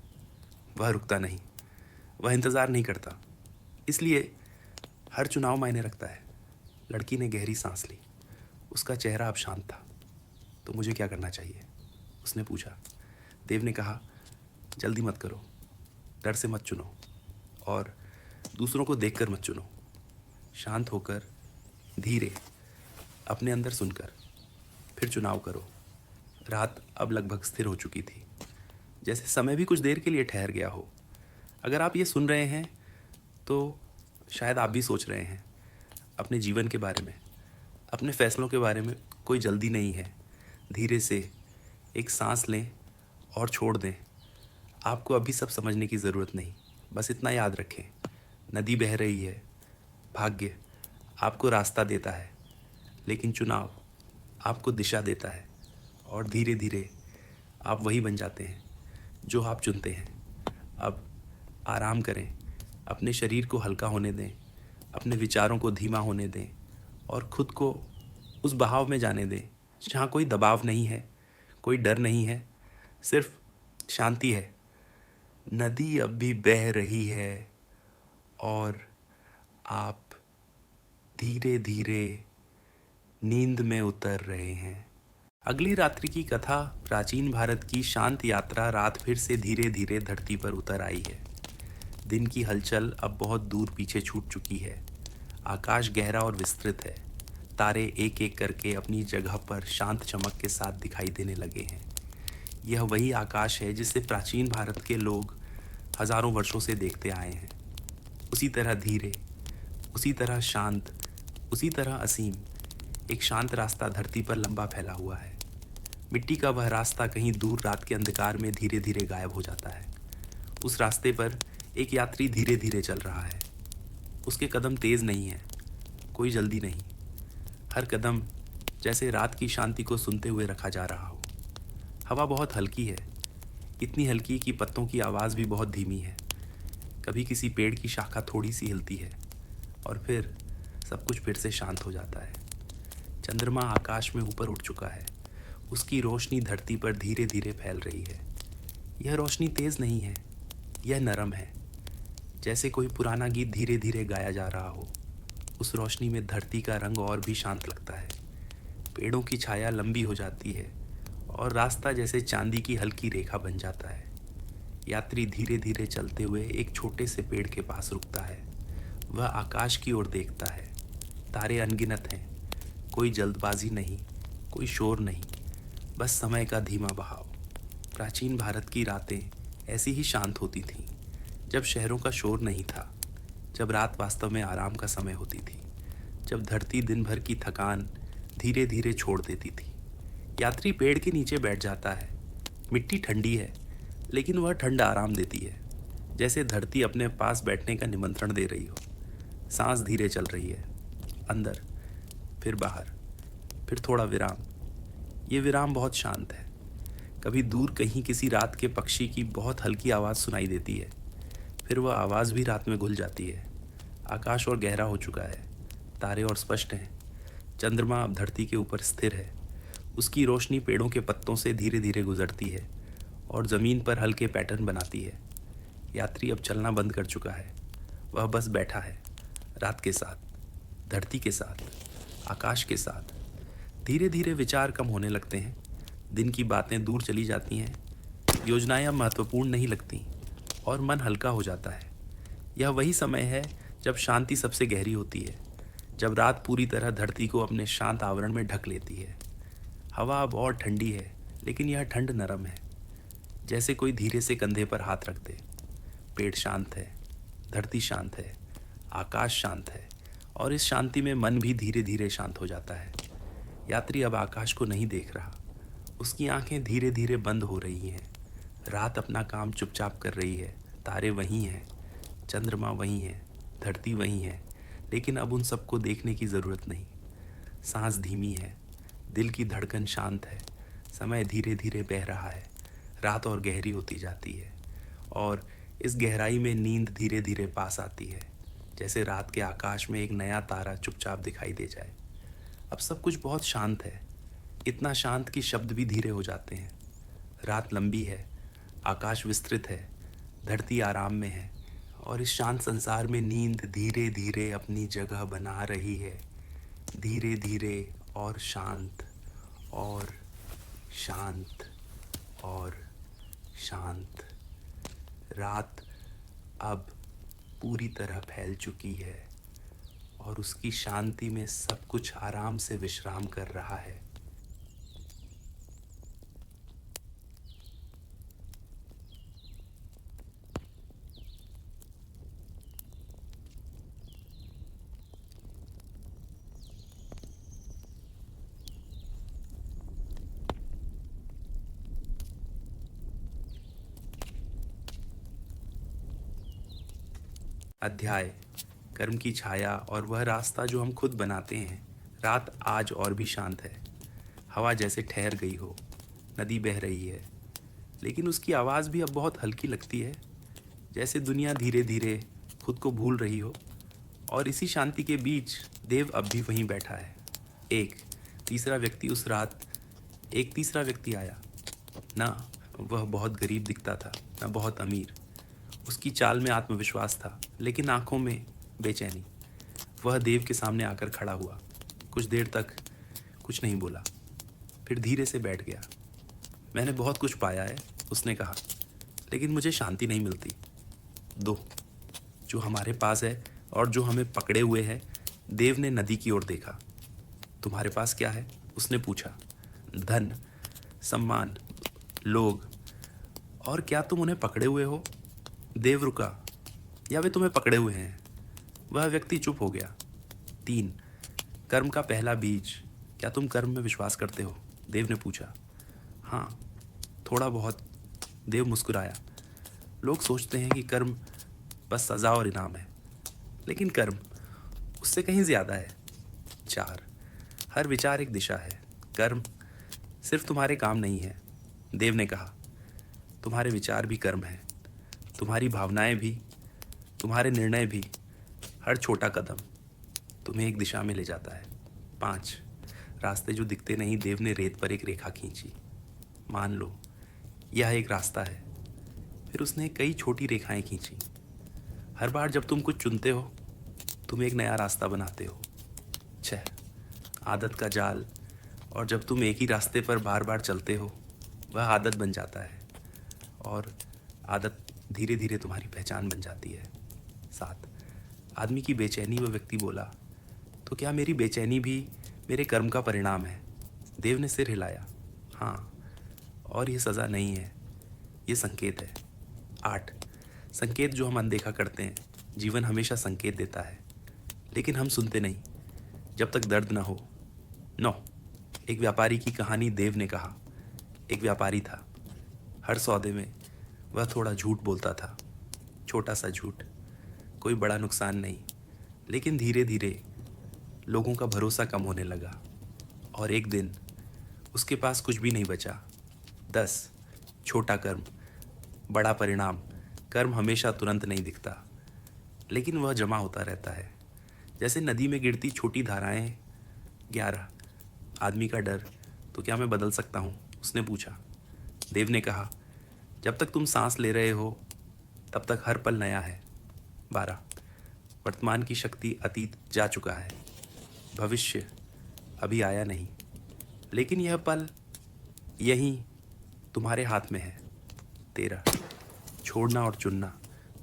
वह रुकता नहीं, वह इंतज़ार नहीं करता, इसलिए हर चुनाव मायने रखता है। लड़की ने गहरी सांस ली। उसका चेहरा अब शांत था। तो मुझे क्या करना चाहिए? उसने पूछा। देव ने कहा, जल्दी मत करो, डर से मत चुनो और दूसरों को देखकर मत चुनो। शांत होकर, धीरे, अपने अंदर सुनकर फिर चुनाव करो। रात अब लगभग स्थिर हो चुकी थी, जैसे समय भी कुछ देर के लिए ठहर गया हो। अगर आप ये सुन रहे हैं तो शायद आप भी सोच रहे हैं अपने जीवन के बारे में, अपने फैसलों के बारे में। कोई जल्दी नहीं है। धीरे से एक सांस लें और छोड़ दें। आपको अभी सब समझने की ज़रूरत नहीं। बस इतना याद रखें, नदी बह रही है, भाग्य आपको रास्ता देता है, लेकिन चुनाव आपको दिशा देता है और धीरे धीरे आप वही बन जाते हैं जो आप चुनते हैं। अब आराम करें, अपने शरीर को हल्का होने दें, अपने विचारों को धीमा होने दें और खुद को उस बहाव में जाने दें जहाँ कोई दबाव नहीं है, कोई डर नहीं है, सिर्फ शांति है। नदी अब भी बह रही है और आप धीरे धीरे नींद में उतर रहे हैं। अगली रात्रि की कथा प्राचीन भारत की शांत यात्रा। रात फिर से धीरे धीरे धरती पर उतर आई है। दिन की हलचल अब बहुत दूर पीछे छूट चुकी है। आकाश गहरा और विस्तृत है। तारे एक एक करके अपनी जगह पर शांत चमक के साथ दिखाई देने लगे हैं। यह वही आकाश है जिसे प्राचीन भारत के लोग हजारों वर्षों से देखते आए हैं। उसी तरह धीरे, उसी तरह शांत, उसी तरह असीम एक शांत रास्ता धरती पर लंबा फैला हुआ है। मिट्टी का वह रास्ता कहीं दूर रात के अंधकार में धीरे धीरे गायब हो जाता है। उस रास्ते पर एक यात्री धीरे धीरे चल रहा है। उसके कदम तेज नहीं है, कोई जल्दी नहीं। हर कदम जैसे रात की शांति को सुनते हुए रखा जा रहा हो। हवा बहुत हल्की है, इतनी हल्की कि पत्तों की आवाज़ भी बहुत धीमी है। कभी किसी पेड़ की शाखा थोड़ी सी हिलती है और फिर सब कुछ फिर से शांत हो जाता है। चंद्रमा आकाश में ऊपर उठ चुका है। उसकी रोशनी धरती पर धीरे धीरे फैल रही है। यह रोशनी तेज नहीं है, यह नरम है, जैसे कोई पुराना गीत धीरे धीरे गाया जा रहा हो। उस रोशनी में धरती का रंग और भी शांत लगता है। पेड़ों की छाया लंबी हो जाती है और रास्ता जैसे चांदी की हल्की रेखा बन जाता है। यात्री धीरे धीरे चलते हुए एक छोटे से पेड़ के पास रुकता है। वह आकाश की ओर देखता है। तारे अनगिनत हैं, कोई जल्दबाजी नहीं, कोई शोर नहीं, बस समय का धीमा बहाव। प्राचीन भारत की रातें ऐसी ही शांत होती थीं, जब शहरों का शोर नहीं था, जब रात वास्तव में आराम का समय होती थी, जब धरती दिन भर की थकान धीरे धीरे छोड़ देती थी। यात्री पेड़ के नीचे बैठ जाता है। मिट्टी ठंडी है, लेकिन वह ठंड आराम देती है, जैसे धरती अपने पास बैठने का निमंत्रण दे रही हो। सांस धीरे चल रही है, अंदर, फिर बाहर, फिर थोड़ा विराम। ये विराम बहुत शांत है। कभी दूर कहीं किसी रात के पक्षी की बहुत हल्की आवाज़ सुनाई देती है, फिर वह आवाज़ भी रात में घुल जाती है। आकाश और गहरा हो चुका है, तारे और स्पष्ट हैं। चंद्रमा अब धरती के ऊपर स्थिर है। उसकी रोशनी पेड़ों के पत्तों से धीरे धीरे गुजरती है और ज़मीन पर हल्के पैटर्न बनाती है। यात्री अब चलना बंद कर चुका है। वह बस बैठा है, रात के साथ, धरती के साथ, आकाश के साथ। धीरे धीरे विचार कम होने लगते हैं। दिन की बातें दूर चली जाती हैं। योजनाएं अब महत्वपूर्ण नहीं लगती और मन हल्का हो जाता है। यह वही समय है जब शांति सबसे गहरी होती है, जब रात पूरी तरह धरती को अपने शांत आवरण में ढक लेती है। हवा अब और ठंडी है, लेकिन यह ठंड नरम है, जैसे कोई धीरे से कंधे पर हाथ रख दे। पेड़ शांत है, धरती शांत है, आकाश शांत है और इस शांति में मन भी धीरे धीरे शांत हो जाता है। यात्री अब आकाश को नहीं देख रहा। उसकी आंखें धीरे धीरे बंद हो रही हैं। रात अपना काम चुपचाप कर रही है। तारे वहीं हैं, चंद्रमा वहीं है, धरती वहीं है, लेकिन अब उन सबको देखने की ज़रूरत नहीं। सांस धीमी है, दिल की धड़कन शांत है, समय धीरे धीरे बह रहा है। रात और गहरी होती जाती है और इस गहराई में नींद धीरे धीरे पास आती है, जैसे रात के आकाश में एक नया तारा चुपचाप दिखाई दे जाए। अब सब कुछ बहुत शांत है, इतना शांत कि शब्द भी धीरे हो जाते हैं। रात लंबी है, आकाश विस्तृत है, धरती आराम में है और इस शांत संसार में नींद धीरे धीरे अपनी जगह बना रही है। धीरे धीरे और शांत और शांत और शांत। रात अब पूरी तरह फैल चुकी है और उसकी शांति में सब कुछ आराम से विश्राम कर रहा है। अध्याय कर्म की छाया और वह रास्ता जो हम खुद बनाते हैं। रात आज और भी शांत है। हवा जैसे ठहर गई हो। नदी बह रही है, लेकिन उसकी आवाज़ भी अब बहुत हल्की लगती है, जैसे दुनिया धीरे धीरे खुद को भूल रही हो। और इसी शांति के बीच देव अब भी वहीं बैठा है। एक तीसरा व्यक्ति आया। ना वह बहुत गरीब दिखता था, ना बहुत अमीर। उसकी चाल में आत्मविश्वास था, लेकिन आंखों में बेचैनी। वह देव के सामने आकर खड़ा हुआ। कुछ देर तक कुछ नहीं बोला, फिर धीरे से बैठ गया। मैंने बहुत कुछ पाया है, उसने कहा, लेकिन मुझे शांति नहीं मिलती। दो, जो हमारे पास है और जो हमें पकड़े हुए है। देव ने नदी की ओर देखा। तुम्हारे पास क्या है? उसने पूछा। धन, सम्मान, लोग। और क्या तुम उन्हें पकड़े हुए हो? देव रुका। या वे तुम्हें पकड़े हुए हैं? वह व्यक्ति चुप हो गया। 3, कर्म का पहला बीज। क्या तुम कर्म में विश्वास करते हो? देव ने पूछा। हाँ, थोड़ा बहुत। देव मुस्कुराया। लोग सोचते हैं कि कर्म बस सज़ा और इनाम है, लेकिन कर्म उससे कहीं ज़्यादा है। 4, हर विचार एक दिशा है। कर्म सिर्फ तुम्हारे काम नहीं है। देव ने कहा, तुम्हारे विचार भी कर्म है, तुम्हारी भावनाएं भी, तुम्हारे निर्णय भी। हर छोटा कदम तुम्हें एक दिशा में ले जाता है। 5, रास्ते जो दिखते नहीं। देव ने रेत पर एक रेखा खींची। मान लो यह एक रास्ता है। फिर उसने कई छोटी रेखाएं खींची। हर बार जब तुम कुछ चुनते हो, तुम एक नया रास्ता बनाते हो। 6, आदत का जाल। और जब तुम एक ही रास्ते पर बार बार चलते हो, वह आदत बन जाता है, और आदत धीरे धीरे तुम्हारी पहचान बन जाती है। 7, आदमी की बेचैनी। वह व्यक्ति बोला, तो क्या मेरी बेचैनी भी मेरे कर्म का परिणाम है? देव ने सिर हिलाया। हाँ, और ये सज़ा नहीं है, ये संकेत है। 8, संकेत जो हम अनदेखा करते हैं। जीवन हमेशा संकेत देता है, लेकिन हम सुनते नहीं जब तक दर्द न हो। 9, एक व्यापारी की कहानी। देव ने कहा, एक व्यापारी था। हर सौदे में वह थोड़ा झूठ बोलता था, छोटा सा झूठ, कोई बड़ा नुकसान नहीं। लेकिन धीरे धीरे लोगों का भरोसा कम होने लगा, और एक दिन उसके पास कुछ भी नहीं बचा। 10, छोटा कर्म, बड़ा परिणाम। कर्म हमेशा तुरंत नहीं दिखता, लेकिन वह जमा होता रहता है, जैसे नदी में गिरती छोटी धाराएं। 11, आदमी का डर। तो क्या मैं बदल सकता हूँ? उसने पूछा। देव ने कहा, जब तक तुम सांस ले रहे हो, तब तक हर पल नया है। 12, वर्तमान की शक्ति। अतीत जा चुका है, भविष्य अभी आया नहीं, लेकिन यह पल यहीं तुम्हारे हाथ में है। 13, छोड़ना और चुनना।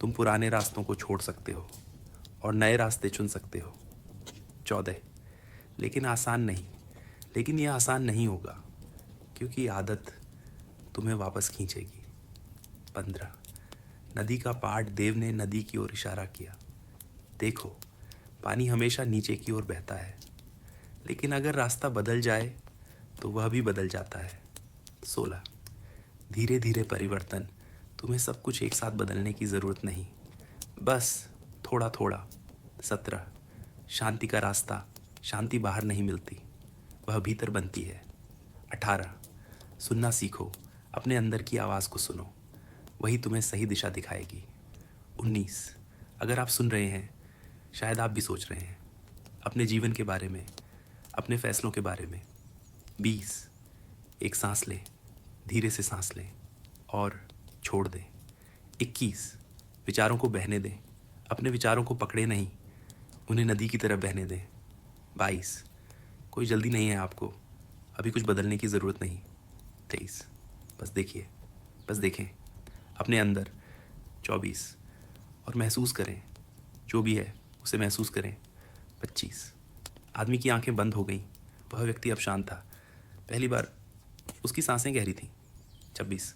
तुम पुराने रास्तों को छोड़ सकते हो और नए रास्ते चुन सकते हो। 14, लेकिन यह आसान नहीं होगा, क्योंकि आदत तुम्हें वापस खींचेगी। 15, नदी का पाठ। देव ने नदी की ओर इशारा किया। देखो, पानी हमेशा नीचे की ओर बहता है, लेकिन अगर रास्ता बदल जाए तो वह भी बदल जाता है। 16, धीरे धीरे परिवर्तन। तुम्हें सब कुछ एक साथ बदलने की ज़रूरत नहीं, बस थोड़ा थोड़ा। 17, शांति का रास्ता। शांति बाहर नहीं मिलती, वह भीतर बनती है। 18, सुनना सीखो। अपने अंदर की आवाज़ को सुनो, वही तुम्हें सही दिशा दिखाएगी। 19, अगर आप सुन रहे हैं, शायद आप भी सोच रहे हैं अपने जीवन के बारे में, अपने फैसलों के बारे में। 20, एक सांस लें, धीरे से सांस लें और छोड़ दें। 21, विचारों को बहने दें, अपने विचारों को पकड़े नहीं, उन्हें नदी की तरह बहने दें। 22, कोई जल्दी नहीं है आपको, अभी कुछ बदलने की ज़रूरत नहीं। 23, बस देखें अपने अंदर। 24, और महसूस करें, जो भी है उसे महसूस करें। 25, आदमी की आंखें बंद हो गईं, वह व्यक्ति अब शांत था। पहली बार उसकी सांसें गहरी थीं। 26,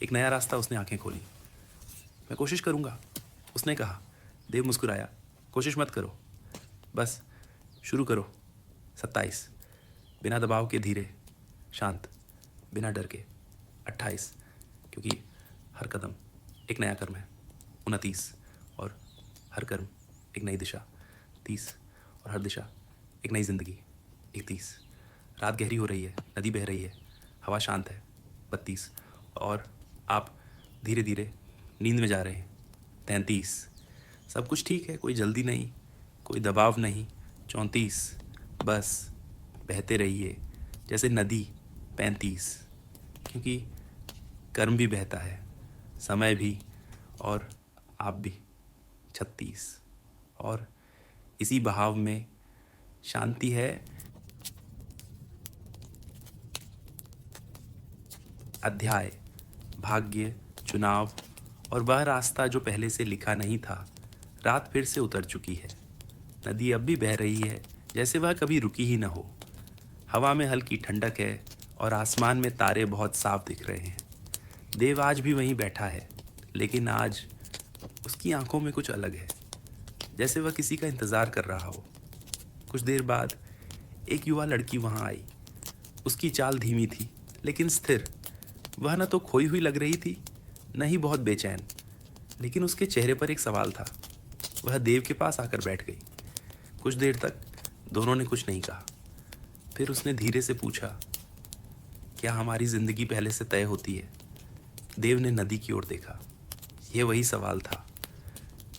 एक नया रास्ता। उसने आंखें खोली। मैं कोशिश करूँगा, उसने कहा। देव मुस्कुराया। कोशिश मत करो, बस शुरू करो। 27, बिना दबाव के, धीरे, शांत, बिना डर के। 28, क्योंकि हर कदम एक नया कर्म है। 29, और हर कर्म एक नई दिशा 30। और हर दिशा एक नई जिंदगी 31। रात गहरी हो रही है, नदी बह रही है, हवा शांत है 32। और आप धीरे धीरे नींद में जा रहे हैं 33। सब कुछ ठीक है, कोई जल्दी नहीं, कोई दबाव नहीं 34। बस बहते रहिए जैसे नदी 35। क्योंकि कर्म भी बहता है, समय भी, और आप भी 36। और इसी बहाव में शांति है। अध्याय, भाग्य, चुनाव और वह रास्ता जो पहले से लिखा नहीं था। रात फिर से उतर चुकी है। नदी अब भी बह रही है जैसे वह कभी रुकी ही न हो। हवा में हल्की ठंडक है और आसमान में तारे बहुत साफ दिख रहे हैं। देव आज भी वहीं बैठा है, लेकिन आज उसकी आंखों में कुछ अलग है, जैसे वह किसी का इंतज़ार कर रहा हो। कुछ देर बाद एक युवा लड़की वहां आई। उसकी चाल धीमी थी लेकिन स्थिर। वह न तो खोई हुई लग रही थी, न ही बहुत बेचैन, लेकिन उसके चेहरे पर एक सवाल था। वह देव के पास आकर बैठ गई। कुछ देर तक दोनों ने कुछ नहीं कहा। फिर उसने धीरे से पूछा, क्या हमारी जिंदगी पहले से तय होती है? देव ने नदी की ओर देखा। यह वही सवाल था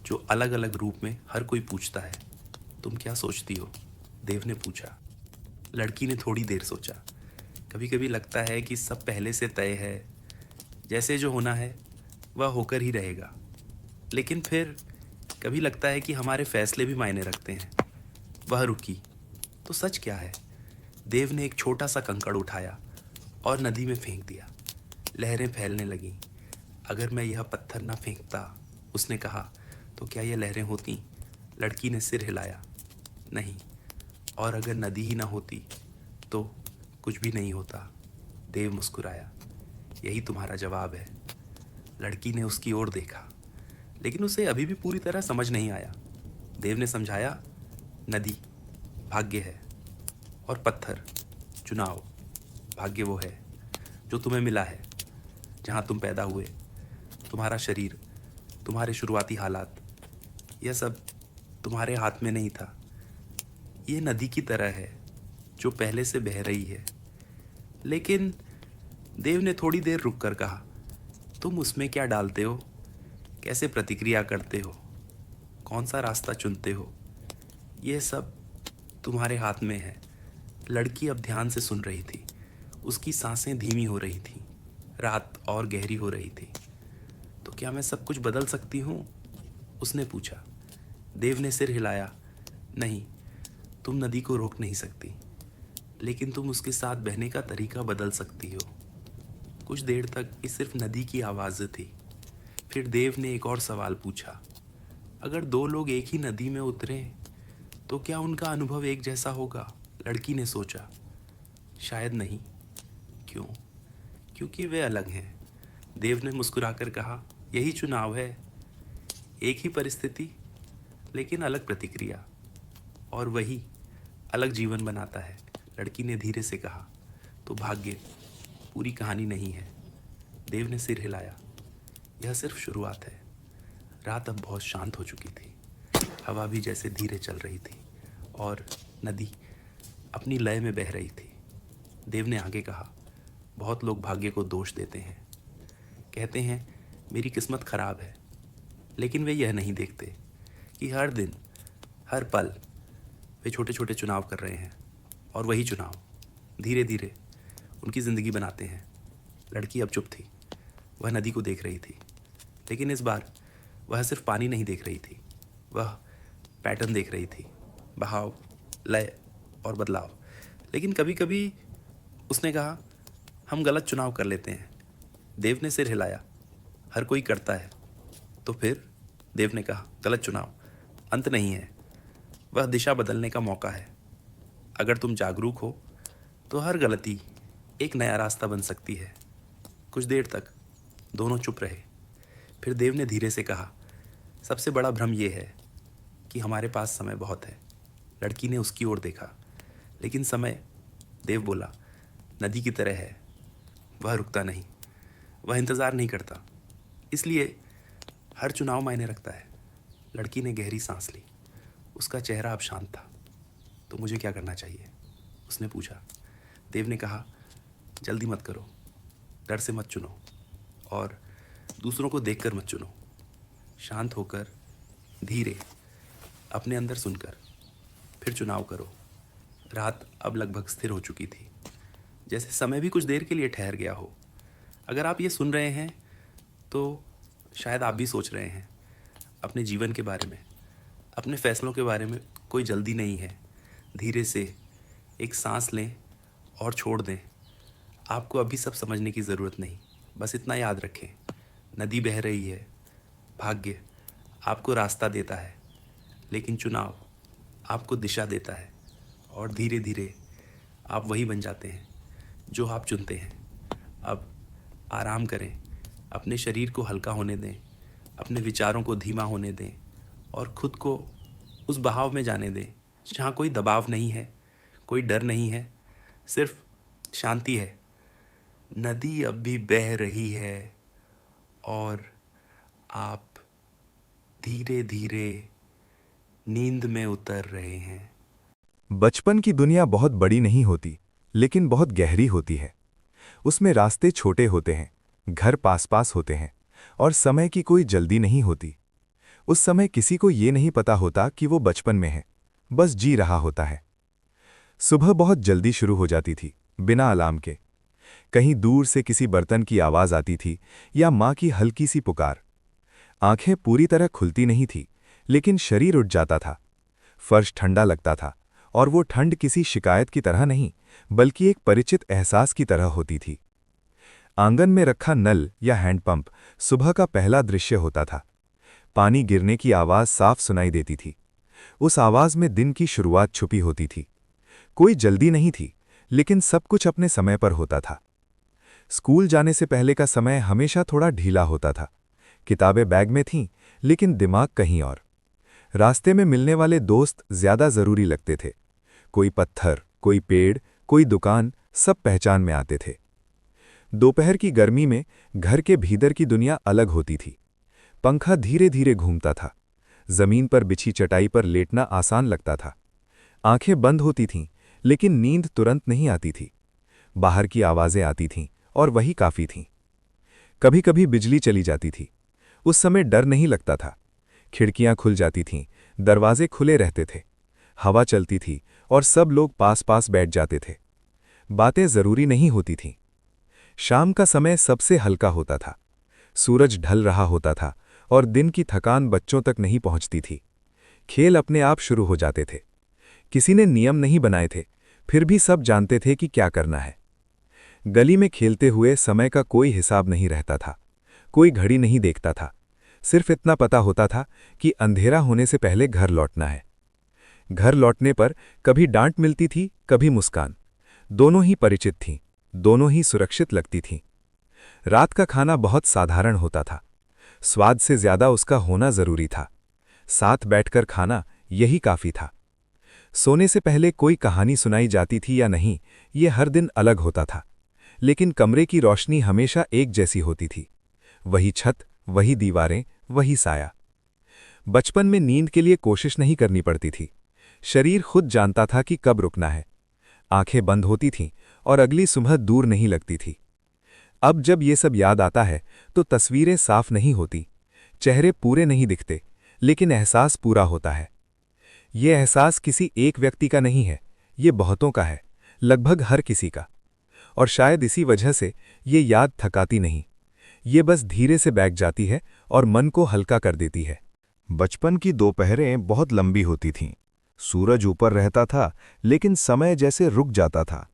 जो अलग अलग रूप में हर कोई पूछता है। तुम क्या सोचती हो? देव ने पूछा। लड़की ने थोड़ी देर सोचा। कभी कभी लगता है कि सब पहले से तय है, जैसे जो होना है वह होकर ही रहेगा। लेकिन फिर कभी लगता है कि हमारे फैसले भी मायने रखते हैं। वह रुकी। तो सच क्या है? देव ने एक छोटा सा कंकड़ उठाया और नदी में फेंक दिया। लहरें फैलने लगीं। अगर मैं यह पत्थर न फेंकता, उसने कहा, तो क्या यह लहरें होती? लड़की ने सिर हिलाया। नहीं। और अगर नदी ही ना होती तो कुछ भी नहीं होता। देव मुस्कुराया। यही तुम्हारा जवाब है। लड़की ने उसकी ओर देखा, लेकिन उसे अभी भी पूरी तरह समझ नहीं आया। देव ने समझाया, नदी भाग्य है और पत्थर चुनाव। भाग्य वो है जो तुम्हें मिला है, जहाँ तुम पैदा हुए, तुम्हारा शरीर, तुम्हारे शुरुआती हालात, यह सब तुम्हारे हाथ में नहीं था। ये नदी की तरह है जो पहले से बह रही है। लेकिन देव ने थोड़ी देर रुक कर कहा, तुम उसमें क्या डालते हो? कैसे प्रतिक्रिया करते हो? कौन सा रास्ता चुनते हो? यह सब तुम्हारे हाथ में है। लड़की अब ध्यान से सुन रही थी। उसकी सांसें धीमी हो रही थीं। रात और गहरी हो रही थी। तो क्या मैं सब कुछ बदल सकती हूँ? उसने पूछा। देव ने सिर हिलाया। नहीं, तुम नदी को रोक नहीं सकती, लेकिन तुम उसके साथ बहने का तरीका बदल सकती हो। कुछ देर तक ये सिर्फ नदी की आवाज़ें थी। फिर देव ने एक और सवाल पूछा, अगर दो लोग एक ही नदी में उतरें तो क्या उनका अनुभव एक जैसा होगा? लड़की ने सोचा, शायद नहीं। क्यों? क्योंकि वे अलग हैं। देव ने मुस्कुराकर कहा, यही चुनाव है। एक ही परिस्थिति, लेकिन अलग प्रतिक्रिया, और वही अलग जीवन बनाता है। लड़की ने धीरे से कहा, तो भाग्य पूरी कहानी नहीं है। देव ने सिर हिलाया। यह सिर्फ शुरुआत है। रात अब बहुत शांत हो चुकी थी। हवा भी जैसे धीरे चल रही थी और नदी अपनी लय में बह रही थी। देव ने आगे कहा, बहुत लोग भाग्य को दोष देते हैं। कहते हैं मेरी किस्मत खराब है, लेकिन वे यह नहीं देखते कि हर दिन, हर पल वे छोटे छोटे चुनाव कर रहे हैं, और वही चुनाव धीरे धीरे उनकी ज़िंदगी बनाते हैं। लड़की अब चुप थी। वह नदी को देख रही थी, लेकिन इस बार वह सिर्फ पानी नहीं देख रही थी, वह पैटर्न देख रही थी, बहाव, लय और बदलाव। लेकिन कभी कभी उसने कहा, हम गलत चुनाव कर लेते हैं। देव ने सिर हिलाया। हर कोई करता है। तो फिर? देव ने कहा, गलत चुनाव अंत नहीं है, वह दिशा बदलने का मौका है। अगर तुम जागरूक हो तो हर गलती एक नया रास्ता बन सकती है। कुछ देर तक दोनों चुप रहे। फिर देव ने धीरे से कहा, सबसे बड़ा भ्रम यह है कि हमारे पास समय बहुत है। लड़की ने उसकी ओर देखा। लेकिन समय, देव बोला, नदी की तरह है। वह रुकता नहीं, वह इंतज़ार नहीं करता। इसलिए हर चुनाव मायने रखता है। लड़की ने गहरी सांस ली। उसका चेहरा अब शांत था। तो मुझे क्या करना चाहिए, उसने पूछा। देव ने कहा, जल्दी मत करो, डर से मत चुनो और दूसरों को देखकर मत चुनो। शांत होकर, धीरे, अपने अंदर सुनकर फिर चुनाव करो। रात अब लगभग स्थिर हो चुकी थी, जैसे समय भी कुछ देर के लिए ठहर गया हो। अगर आप ये सुन रहे हैं तो शायद आप भी सोच रहे हैं अपने जीवन के बारे में, अपने फैसलों के बारे में। कोई जल्दी नहीं है। धीरे से एक सांस लें और छोड़ दें। आपको अभी सब समझने की ज़रूरत नहीं। बस इतना याद रखें, नदी बह रही है, भाग्य आपको रास्ता देता है, लेकिन चुनाव आपको दिशा देता है। और धीरे धीरे आप वही बन जाते हैं जो आप चुनते हैं। अब आराम करें, अपने शरीर को हल्का होने दें, अपने विचारों को धीमा होने दें और खुद को उस बहाव में जाने दें जहाँ कोई दबाव नहीं है, कोई डर नहीं है, सिर्फ शांति है। नदी अब भी बह रही है और आप धीरे धीरे नींद में उतर रहे हैं। बचपन की दुनिया बहुत बड़ी नहीं होती, लेकिन बहुत गहरी होती है। उसमें रास्ते छोटे होते हैं, घर पास पास होते हैं और समय की कोई जल्दी नहीं होती। उस समय किसी को ये नहीं पता होता कि वो बचपन में है, बस जी रहा होता है। सुबह बहुत जल्दी शुरू हो जाती थी, बिना अलार्म के। कहीं दूर से किसी बर्तन की आवाज आती थी या माँ की हल्की सी पुकार। आंखें पूरी तरह खुलती नहीं थी, लेकिन शरीर उठ जाता था। फर्श ठंडा लगता था और वो ठंड किसी शिकायत की तरह नहीं, बल्कि एक परिचित एहसास की तरह होती थी। आंगन में रखा नल या हैंडपंप सुबह का पहला दृश्य होता था। पानी गिरने की आवाज साफ सुनाई देती थी। उस आवाज में दिन की शुरुआत छुपी होती थी। कोई जल्दी नहीं थी, लेकिन सब कुछ अपने समय पर होता था। स्कूल जाने से पहले का समय हमेशा थोड़ा ढीला होता था। किताबें बैग में थीं, लेकिन दिमाग कहीं और। रास्ते में मिलने वाले दोस्त ज्यादा जरूरी लगते थे। कोई पत्थर, कोई पेड़, कोई दुकान, सब पहचान में आते थे। दोपहर की गर्मी में घर के भीतर की दुनिया अलग होती थी। पंखा धीरे धीरे घूमता था। जमीन पर बिछी चटाई पर लेटना आसान लगता था। आंखें बंद होती थीं, लेकिन नींद तुरंत नहीं आती थी। बाहर की आवाजें आती थीं और वही काफी थीं। कभी कभी बिजली चली जाती थी। उस समय डर नहीं लगता था। खिड़कियां खुल जाती थीं, दरवाजे खुले रहते थे। हवा चलती थी और सब लोग पास पास बैठ जाते थे। बातें जरूरी नहीं होती थीं। शाम का समय सबसे हल्का होता था। सूरज ढल रहा होता था और दिन की थकान बच्चों तक नहीं पहुंचती थी। खेल अपने आप शुरू हो जाते थे। किसी ने नियम नहीं बनाए थे, फिर भी सब जानते थे कि क्या करना है। गली में खेलते हुए समय का कोई हिसाब नहीं रहता था। कोई घड़ी नहीं देखता था। सिर्फ इतना पता होता था कि अंधेरा होने से पहले घर लौटना है। घर लौटने पर कभी डांट मिलती थी, कभी मुस्कान। दोनों ही परिचित थीं, दोनों ही सुरक्षित लगती थीं। रात का खाना बहुत साधारण होता था। स्वाद से ज्यादा उसका होना जरूरी था। साथ बैठकर खाना यही काफी था। सोने से पहले कोई कहानी सुनाई जाती थी या नहीं, ये हर दिन अलग होता था, लेकिन कमरे की रोशनी हमेशा एक जैसी होती थी। वही छत, वही दीवारें, वही साया। बचपन में नींद के लिए कोशिश नहीं करनी पड़ती थी। शरीर खुद जानता था कि कब रुकना है। आंखें बंद होती थीं और अगली सुबह दूर नहीं लगती थी। अब जब ये सब याद आता है तो तस्वीरें साफ नहीं होती, चेहरे पूरे नहीं दिखते, लेकिन एहसास पूरा होता है। ये एहसास किसी एक व्यक्ति का नहीं है, ये बहुतों का है, लगभग हर किसी का। और शायद इसी वजह से ये याद थकाती नहीं, ये बस धीरे से बैठ जाती है और मन को हल्का कर देती है। बचपन की दोपहरें बहुत लंबी होती थीं। सूरज ऊपर रहता था, लेकिन समय जैसे रुक जाता था।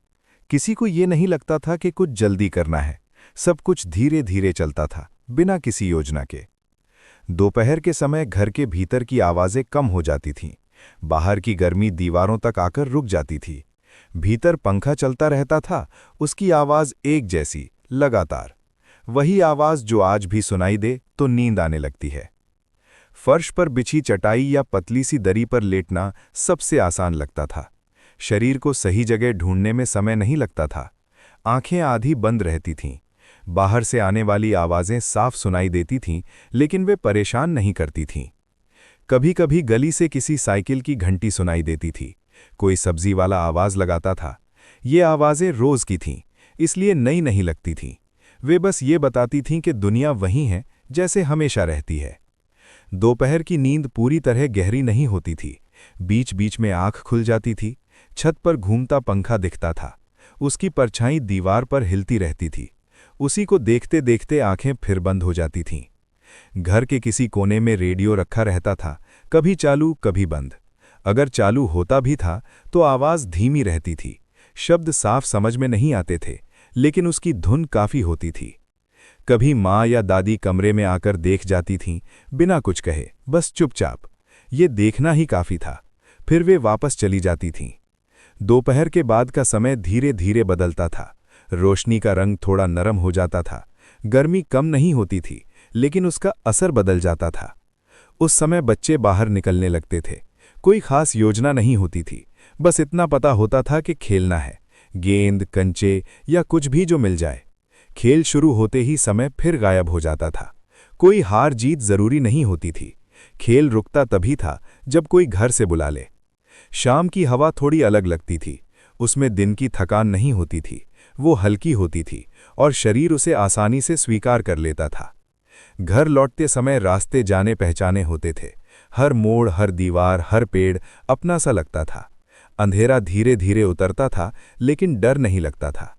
किसी को ये नहीं लगता था कि कुछ जल्दी करना है। सब कुछ धीरे धीरे चलता था, बिना किसी योजना के। दोपहर के समय घर के भीतर की आवाजें कम हो जाती थीं। बाहर की गर्मी दीवारों तक आकर रुक जाती थी। भीतर पंखा चलता रहता था, उसकी आवाज एक जैसी, लगातार। वही आवाज जो आज भी सुनाई दे तो नींद आने लगती है। फर्श पर बिछी चटाई या पतली सी दरी पर लेटना सबसे आसान लगता था। शरीर को सही जगह ढूंढने में समय नहीं लगता था। आंखें आधी बंद रहती थीं। बाहर से आने वाली आवाजें साफ सुनाई देती थीं, लेकिन वे परेशान नहीं करती थीं। कभी कभी गली से किसी साइकिल की घंटी सुनाई देती थी, कोई सब्जी वाला आवाज लगाता था। ये आवाजें रोज की थीं, इसलिए नई नहीं लगती थीं। वे बस ये बताती थीं कि दुनिया वही है जैसे हमेशा रहती है। दोपहर की नींद पूरी तरह गहरी नहीं होती थी, बीच बीच में आंख खुल जाती थी। छत पर घूमता पंखा दिखता था, उसकी परछाई दीवार पर हिलती रहती थी। उसी को देखते देखते आंखें फिर बंद हो जाती थीं। घर के किसी कोने में रेडियो रखा रहता था, कभी चालू कभी बंद। अगर चालू होता भी था तो आवाज धीमी रहती थी, शब्द साफ समझ में नहीं आते थे, लेकिन उसकी धुन काफी होती थी। कभी माँ या दादी कमरे में आकर देख जाती थीं, बिना कुछ कहे, बस चुपचाप। ये देखना ही काफी था, फिर वे वापस चली जाती थीं। दोपहर के बाद का समय धीरे धीरे बदलता था, रोशनी का रंग थोड़ा नरम हो जाता था। गर्मी कम नहीं होती थी, लेकिन उसका असर बदल जाता था। उस समय बच्चे बाहर निकलने लगते थे, कोई खास योजना नहीं होती थी, बस इतना पता होता था कि खेलना है, गेंद, कंचे या कुछ भी जो मिल जाए। खेल शुरू होते ही समय फिर गायब हो जाता था। कोई हार जीत जरूरी नहीं होती थी, खेल रुकता तभी था जब कोई घर से बुला ले। शाम की हवा थोड़ी अलग लगती थी, उसमें दिन की थकान नहीं होती थी, वो हल्की होती थी और शरीर उसे आसानी से स्वीकार कर लेता था। घर लौटते समय रास्ते जाने पहचाने होते थे, हर मोड़, हर दीवार, हर पेड़ अपना सा लगता था। अंधेरा धीरे धीरे उतरता था, लेकिन डर नहीं लगता था।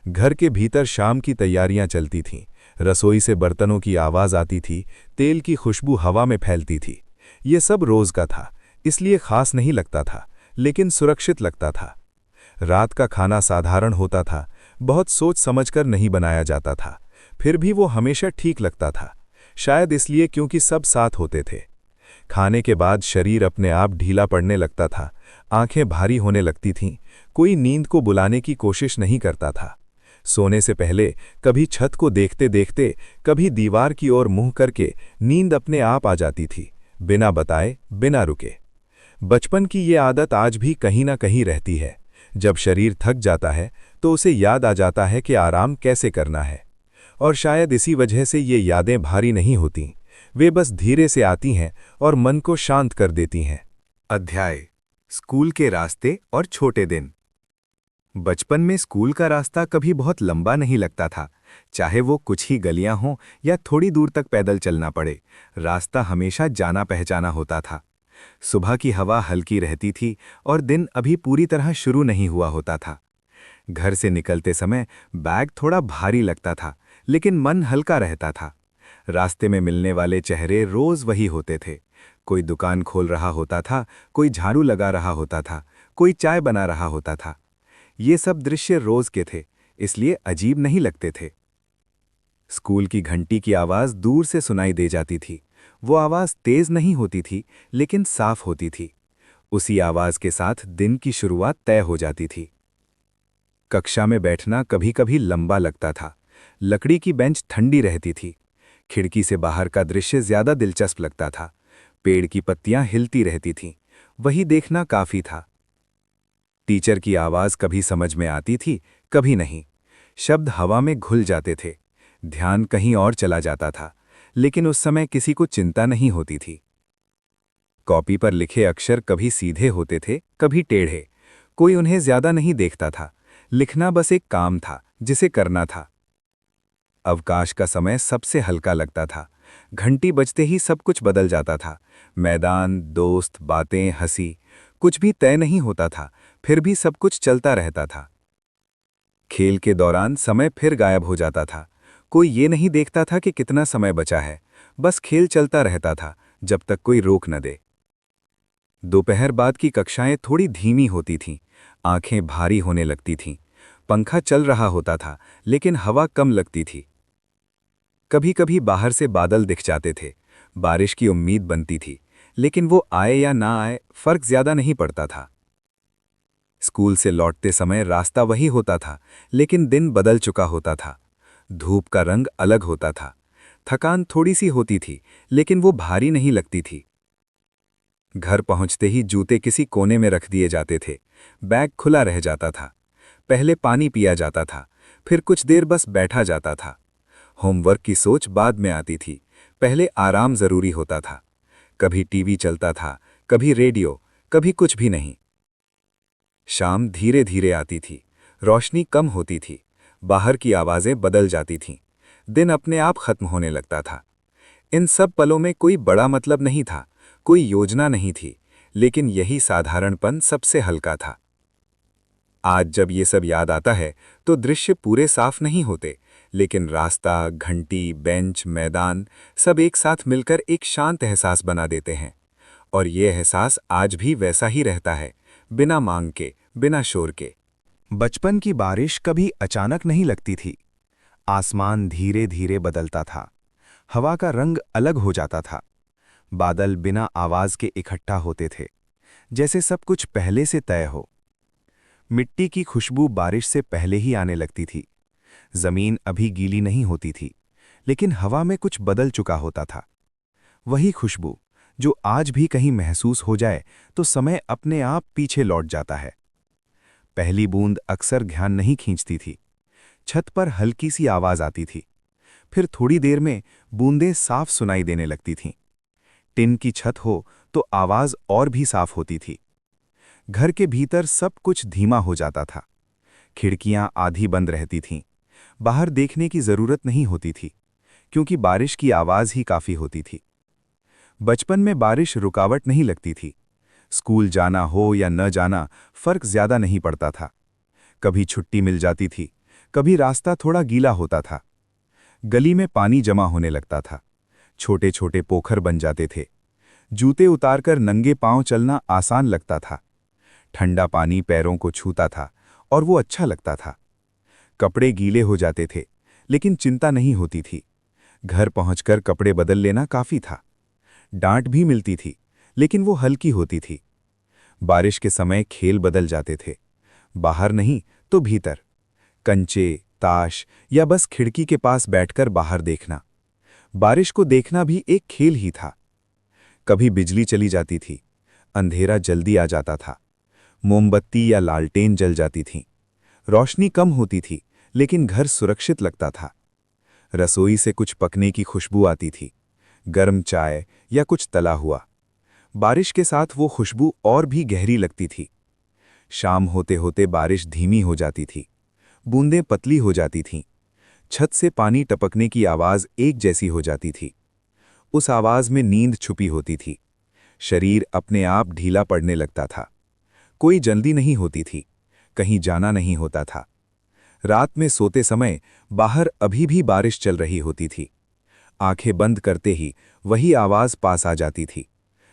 घर के भीतर शाम की तैयारियां चलती थीं, रसोई से बर्तनों की आवाज आती थी, तेल की खुशबू हवा में फैलती थी। ये सब रोज का था, इसलिए खास नहीं लगता था, लेकिन सुरक्षित लगता था। रात का खाना साधारण होता था, बहुत सोच समझकर नहीं बनाया जाता था, फिर भी वो हमेशा ठीक लगता था, शायद इसलिए क्योंकि सब साथ होते थे। खाने के बाद शरीर अपने आप ढीला पड़ने लगता था, आंखें भारी होने लगती थीं, कोई नींद को बुलाने की कोशिश नहीं करता था। सोने से पहले कभी छत को देखते देखते, कभी दीवार की ओर मुंह करके नींद अपने आप आ जाती थी, बिना बताए, बिना रुके। बचपन की ये आदत आज भी कहीं ना कहीं रहती है। जब शरीर थक जाता है तो उसे याद आ जाता है कि आराम कैसे करना है। और शायद इसी वजह से ये यादें भारी नहीं होती, वे बस धीरे से आती हैं और मन को शांत कर देती हैं। अध्याय: स्कूल के रास्ते और छोटे दिन। बचपन में स्कूल का रास्ता कभी बहुत लंबा नहीं लगता था, चाहे वो कुछ ही गलियां हों या थोड़ी दूर तक पैदल चलना पड़े, रास्ता हमेशा जाना पहचाना होता था। सुबह की हवा हल्की रहती थी और दिन अभी पूरी तरह शुरू नहीं हुआ होता था। घर से निकलते समय बैग थोड़ा भारी लगता था, लेकिन मन हल्का रहता था। रास्ते में मिलने वाले चेहरे रोज वही होते थे, कोई दुकान खोल रहा होता था, कोई झाड़ू लगा रहा होता था, कोई चाय बना रहा होता था। ये सब दृश्य रोज के थे, इसलिए अजीब नहीं लगते थे। स्कूल की घंटी की आवाज दूर से सुनाई दे जाती थी। वो आवाज तेज नहीं होती थी, लेकिन साफ होती थी। उसी आवाज के साथ दिन की शुरुआत तय हो जाती थी। कक्षा में बैठना कभी कभी लंबा लगता था। लकड़ी की बेंच ठंडी रहती थी। खिड़की से बाहर का दृश्य ज्यादा दिलचस्प लगता था। पेड़ की पत्तियां हिलती रहती थीं, वही देखना काफी था। टीचर की आवाज कभी समझ में आती थी, कभी नहीं। शब्द हवा में घुल जाते थे, ध्यान कहीं और चला जाता था, लेकिन उस समय किसी को चिंता नहीं होती थी। कॉपी पर लिखे अक्षर कभी सीधे होते थे, कभी टेढ़े। कोई उन्हें ज्यादा नहीं देखता था, लिखना बस एक काम था जिसे करना था। अवकाश का समय सबसे हल्का लगता था। घंटी बजते ही सब कुछ बदल जाता था। मैदान, दोस्त, बातें, हंसी, कुछ भी तय नहीं होता था, फिर भी सब कुछ चलता रहता था। खेल के दौरान समय फिर गायब हो जाता था। कोई ये नहीं देखता था कि कितना समय बचा है, बस खेल चलता रहता था जब तक कोई रोक न दे। दोपहर बाद की कक्षाएं थोड़ी धीमी होती थीं, आंखें भारी होने लगती थीं। पंखा चल रहा होता था, लेकिन हवा कम लगती थी। कभी कभी बाहर से बादल दिख जाते थे, बारिश की उम्मीद बनती थी, लेकिन वो आए या ना आए फर्क ज्यादा नहीं पड़ता था। स्कूल से लौटते समय रास्ता वही होता था, लेकिन दिन बदल चुका होता था। धूप का रंग अलग होता था। थकान थोड़ी सी होती थी, लेकिन वो भारी नहीं लगती थी। घर पहुंचते ही जूते किसी कोने में रख दिए जाते थे, बैग खुला रह जाता था। पहले पानी पिया जाता था, फिर कुछ देर बस बैठा जाता था। होमवर्क की सोच बाद में आती थी, पहले आराम जरूरी होता था। कभी टीवी चलता था, कभी रेडियो, कभी कुछ भी नहीं। शाम धीरे धीरे आती थी, रोशनी कम होती थी, बाहर की आवाजें बदल जाती थीं, दिन अपने आप खत्म होने लगता था। इन सब पलों में कोई बड़ा मतलब नहीं था, कोई योजना नहीं थी, लेकिन यही साधारणपन सबसे हल्का था। आज जब ये सब याद आता है तो दृश्य पूरे साफ नहीं होते, लेकिन रास्ता, घंटी, बेंच, मैदान सब एक साथ मिलकर एक शांत एहसास बना देते हैं। और ये एहसास आज भी वैसा ही रहता है, बिना मांग के, बिना शोर के। बचपन की बारिश कभी अचानक नहीं लगती थी। आसमान धीरे धीरे बदलता था, हवा का रंग अलग हो जाता था, बादल बिना आवाज के इकट्ठा होते थे, जैसे सब कुछ पहले से तय हो। मिट्टी की खुशबू बारिश से पहले ही आने लगती थी। जमीन अभी गीली नहीं होती थी, लेकिन हवा में कुछ बदल चुका होता था। वही खुशबू जो आज भी कहीं महसूस हो जाए तो समय अपने आप पीछे लौट जाता है। पहली बूंद अक्सर ध्यान नहीं खींचती थी। छत पर हल्की सी आवाज आती थी, फिर थोड़ी देर में बूंदें साफ सुनाई देने लगती थीं। टिन की छत हो तो आवाज और भी साफ होती थी। घर के भीतर सब कुछ धीमा हो जाता था। खिड़कियां आधी बंद रहती थीं। बाहर देखने की जरूरत नहीं होती थी, क्योंकि बारिश की आवाज ही काफी होती थी। बचपन में बारिश रुकावट नहीं लगती थी। स्कूल जाना हो या न जाना, फर्क ज्यादा नहीं पड़ता था। कभी छुट्टी मिल जाती थी, कभी रास्ता थोड़ा गीला होता था। गली में पानी जमा होने लगता था, छोटे छोटे पोखर बन जाते थे। जूते उतारकर नंगे पांव चलना आसान लगता था। ठंडा पानी पैरों को छूता था और वो अच्छा लगता था। कपड़े गीले हो जाते थे, लेकिन चिंता नहीं होती थी। घर पहुंचकर कपड़े बदल लेना काफी था। डांट भी मिलती थी, लेकिन वो हल्की होती थी। बारिश के समय खेल बदल जाते थे, बाहर नहीं तो भीतर। कंचे, ताश या बस खिड़की के पास बैठकर बाहर देखना। बारिश को देखना भी एक खेल ही था। कभी बिजली चली जाती थी, अंधेरा जल्दी आ जाता था। मोमबत्ती या लालटेन जल जाती थीं। रोशनी कम होती थी, लेकिन घर सुरक्षित लगता था। रसोई से कुछ पकने की खुशबू आती थी, गर्म चाय या कुछ तला हुआ। बारिश के साथ वो खुशबू और भी गहरी लगती थी। शाम होते होते बारिश धीमी हो जाती थी, बूंदें पतली हो जाती थीं। छत से पानी टपकने की आवाज एक जैसी हो जाती थी। उस आवाज में नींद छुपी होती थी। शरीर अपने आप ढीला पड़ने लगता था। कोई जल्दी नहीं होती थी, कहीं जाना नहीं होता था। रात में सोते समय बाहर अभी भी बारिश चल रही होती थी। आंखें बंद करते ही वही आवाज पास आ जाती थी,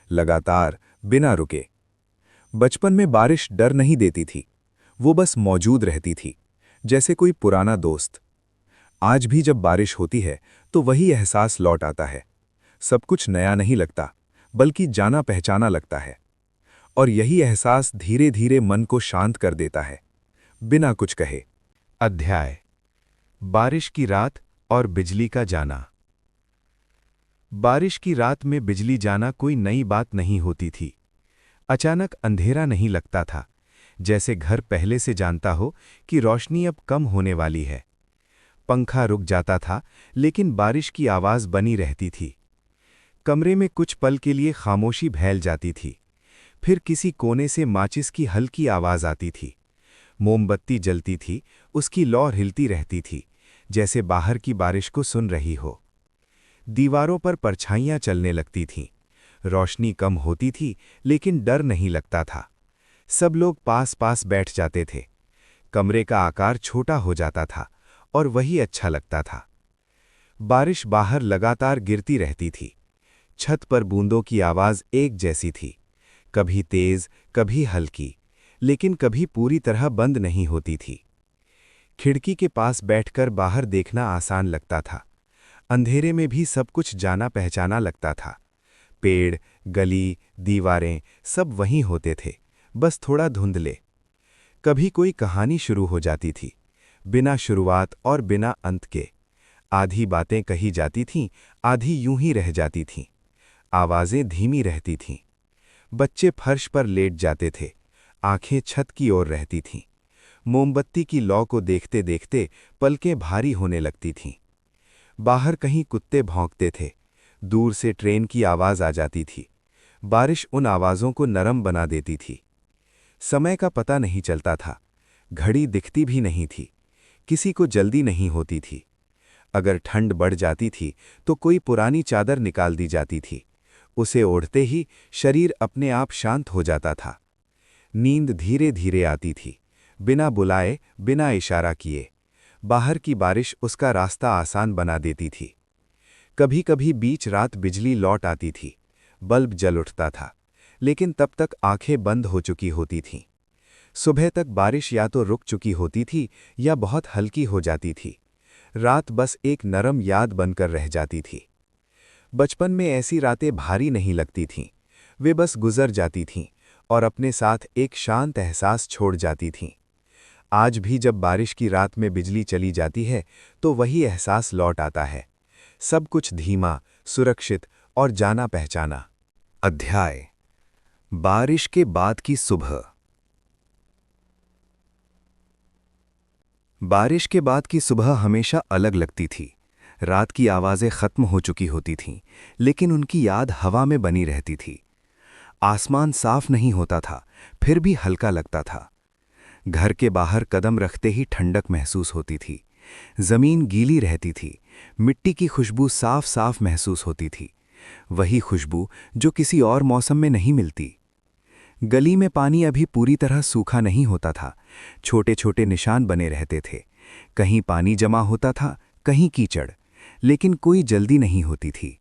लगातार, बिना रुके। बचपन में बारिश डर नहीं देती थी, वो बस मौजूद रहती थी, जैसे कोई पुराना दोस्त। आज भी जब बारिश होती है तो वही एहसास लौट आता है। सब कुछ नया नहीं लगता, बल्कि जाना पहचाना लगता है। और यही एहसास धीरे धीरे मन को शांत कर देता है, बिना कुछ कहे। अध्याय: बारिश की रात और बिजली का जाना। बारिश की रात में बिजली जाना कोई नई बात नहीं होती थी। अचानक अंधेरा नहीं लगता था, जैसे घर पहले से जानता हो कि रोशनी अब कम होने वाली है। पंखा रुक जाता था, लेकिन बारिश की आवाज बनी रहती थी। कमरे में कुछ पल के लिए खामोशी फैल जाती थी। फिर किसी कोने से माचिस की हल्की आवाज आती थी। मोमबत्ती जलती थी, उसकी लौ हिलती रहती थी, जैसे बाहर की बारिश को सुन रही हो। दीवारों पर परछाइयां चलने लगती थीं। रोशनी कम होती थी, लेकिन डर नहीं लगता था। सब लोग पास पास बैठ जाते थे। कमरे का आकार छोटा हो जाता था और वही अच्छा लगता था। बारिश बाहर लगातार गिरती रहती थी। छत पर बूंदों की आवाज एक जैसी थी, कभी तेज, कभी हल्की, लेकिन कभी पूरी तरह बंद नहीं होती थी। खिड़की के पास बैठकर बाहर देखना आसान लगता था। अंधेरे में भी सब कुछ जाना पहचाना लगता था। पेड़, गली, दीवारें सब वहीं होते थे, बस थोड़ा धुंधले। कभी कोई कहानी शुरू हो जाती थी, बिना शुरुआत और बिना अंत के। आधी बातें कही जाती थीं, आधी यूं ही रह जाती थीं। आवाजें धीमी रहती थीं। बच्चे फर्श पर लेट जाते थे, आंखें छत की ओर रहती थीं। मोमबत्ती की लौ को देखते देखते पलकें भारी होने लगती थीं। बाहर कहीं कुत्ते भौंकते थे, दूर से ट्रेन की आवाज आ जाती थी। बारिश उन आवाज़ों को नरम बना देती थी। समय का पता नहीं चलता था, घड़ी दिखती भी नहीं थी, किसी को जल्दी नहीं होती थी। अगर ठंड बढ़ जाती थी तो कोई पुरानी चादर निकाल दी जाती थी, उसे ओढ़ते ही शरीर अपने आप शांत हो जाता था। नींद धीरे धीरे आती थी, बिना बुलाए, बिना इशारा किए। बाहर की बारिश उसका रास्ता आसान बना देती थी। कभी कभी बीच रात बिजली लौट आती थी, बल्ब जल उठता था, लेकिन तब तक आंखें बंद हो चुकी होती थीं। सुबह तक बारिश या तो रुक चुकी होती थी या बहुत हल्की हो जाती थी। रात बस एक नरम याद बनकर रह जाती थी। बचपन में ऐसी रातें भारी नहीं लगती थीं, वे बस गुजर जाती थीं और अपने साथ एक शांत एहसास छोड़ जाती थीं। आज भी जब बारिश की रात में बिजली चली जाती है तो वही एहसास लौट आता है, सब कुछ धीमा, सुरक्षित और जाना पहचाना। अध्याय: बारिश के बाद की सुबह। बारिश के बाद की सुबह हमेशा अलग लगती थी। रात की आवाज़ें खत्म हो चुकी होती थीं, लेकिन उनकी याद हवा में बनी रहती थी। आसमान साफ नहीं होता था, फिर भी हल्का लगता था। घर के बाहर कदम रखते ही ठंडक महसूस होती थी। जमीन गीली रहती थी, मिट्टी की खुशबू साफ साफ महसूस होती थी, वही खुशबू जो किसी और मौसम में नहीं मिलती। गली में पानी अभी पूरी तरह सूखा नहीं होता था, छोटे छोटे निशान बने रहते थे। कहीं पानी जमा होता था, कहीं कीचड़, लेकिन कोई जल्दी नहीं होती थी।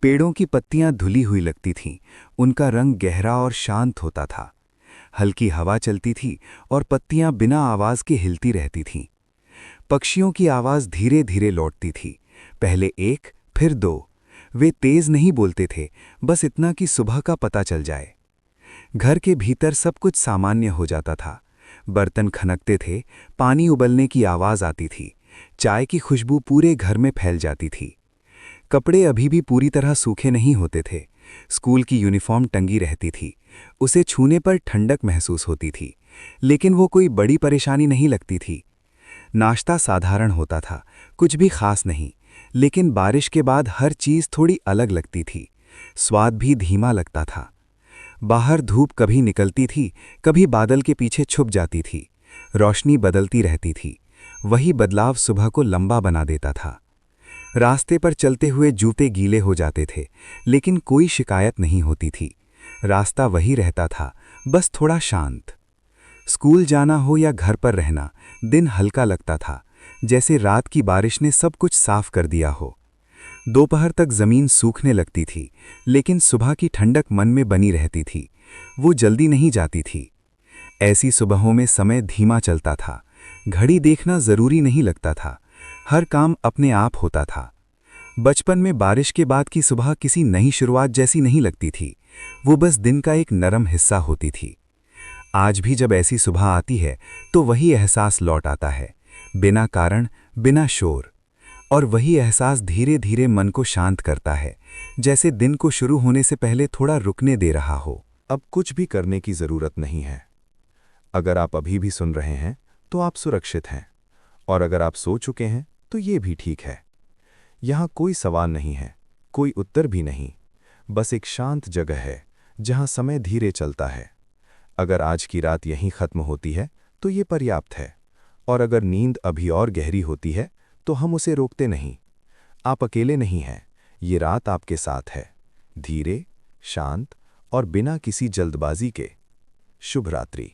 पेड़ों की पत्तियां धुली हुई लगती थीं, उनका रंग गहरा और शांत होता था। हल्की हवा चलती थी और पत्तियां बिना आवाज के हिलती रहती थीं। पक्षियों की आवाज धीरे धीरे लौटती थी, पहले एक, फिर दो। वे तेज नहीं बोलते थे, बस इतना कि सुबह का पता चल जाए। घर के भीतर सब कुछ सामान्य हो जाता था। बर्तन खनकते थे, पानी उबलने की आवाज आती थी, चाय की खुशबू पूरे घर में फैल जाती थी। कपड़े अभी भी पूरी तरह सूखे नहीं होते थे। स्कूल की यूनिफॉर्म टंगी रहती थी, उसे छूने पर ठंडक महसूस होती थी, लेकिन वो कोई बड़ी परेशानी नहीं लगती थी। नाश्ता साधारण होता था, कुछ भी खास नहीं, लेकिन बारिश के बाद हर चीज़ थोड़ी अलग लगती थी। स्वाद भी धीमा लगता था। बाहर धूप कभी निकलती थी, कभी बादल के पीछे छुप जाती थी। रोशनी बदलती रहती थी, वही बदलाव सुबह को लंबा बना देता था। रास्ते पर चलते हुए जूते गीले हो जाते थे, लेकिन कोई शिकायत नहीं होती थी। रास्ता वही रहता था, बस थोड़ा शांत। स्कूल जाना हो या घर पर रहना, दिन हल्का लगता था, जैसे रात की बारिश ने सब कुछ साफ कर दिया हो। दोपहर तक जमीन सूखने लगती थी, लेकिन सुबह की ठंडक मन में बनी रहती थी, वो जल्दी नहीं जाती थी। ऐसी सुबहों में समय धीमा चलता था, घड़ी देखना जरूरी नहीं लगता था, हर काम अपने आप होता था। बचपन में बारिश के बाद की सुबह किसी नई शुरुआत जैसी नहीं लगती थी, वो बस दिन का एक नरम हिस्सा होती थी। आज भी जब ऐसी सुबह आती है तो वही एहसास लौट आता है, बिना कारण, बिना शोर। और वही एहसास धीरे धीरे मन को शांत करता है, जैसे दिन को शुरू होने से पहले थोड़ा रुकने दे रहा हो। अब कुछ भी करने की जरूरत नहीं है। अगर आप अभी भी सुन रहे हैं तो आप सुरक्षित हैं, और अगर आप सो चुके हैं तो ये भी ठीक है। यहाँ कोई सवाल नहीं है, कोई उत्तर भी नहीं, बस एक शांत जगह है जहाँ समय धीरे चलता है। अगर आज की रात यहीं खत्म होती है तो ये पर्याप्त है, और अगर नींद अभी और गहरी होती है तो हम उसे रोकते नहीं। आप अकेले नहीं हैं, ये रात आपके साथ है, धीरे, शांत और बिना किसी जल्दबाजी के। शुभ रात्रि।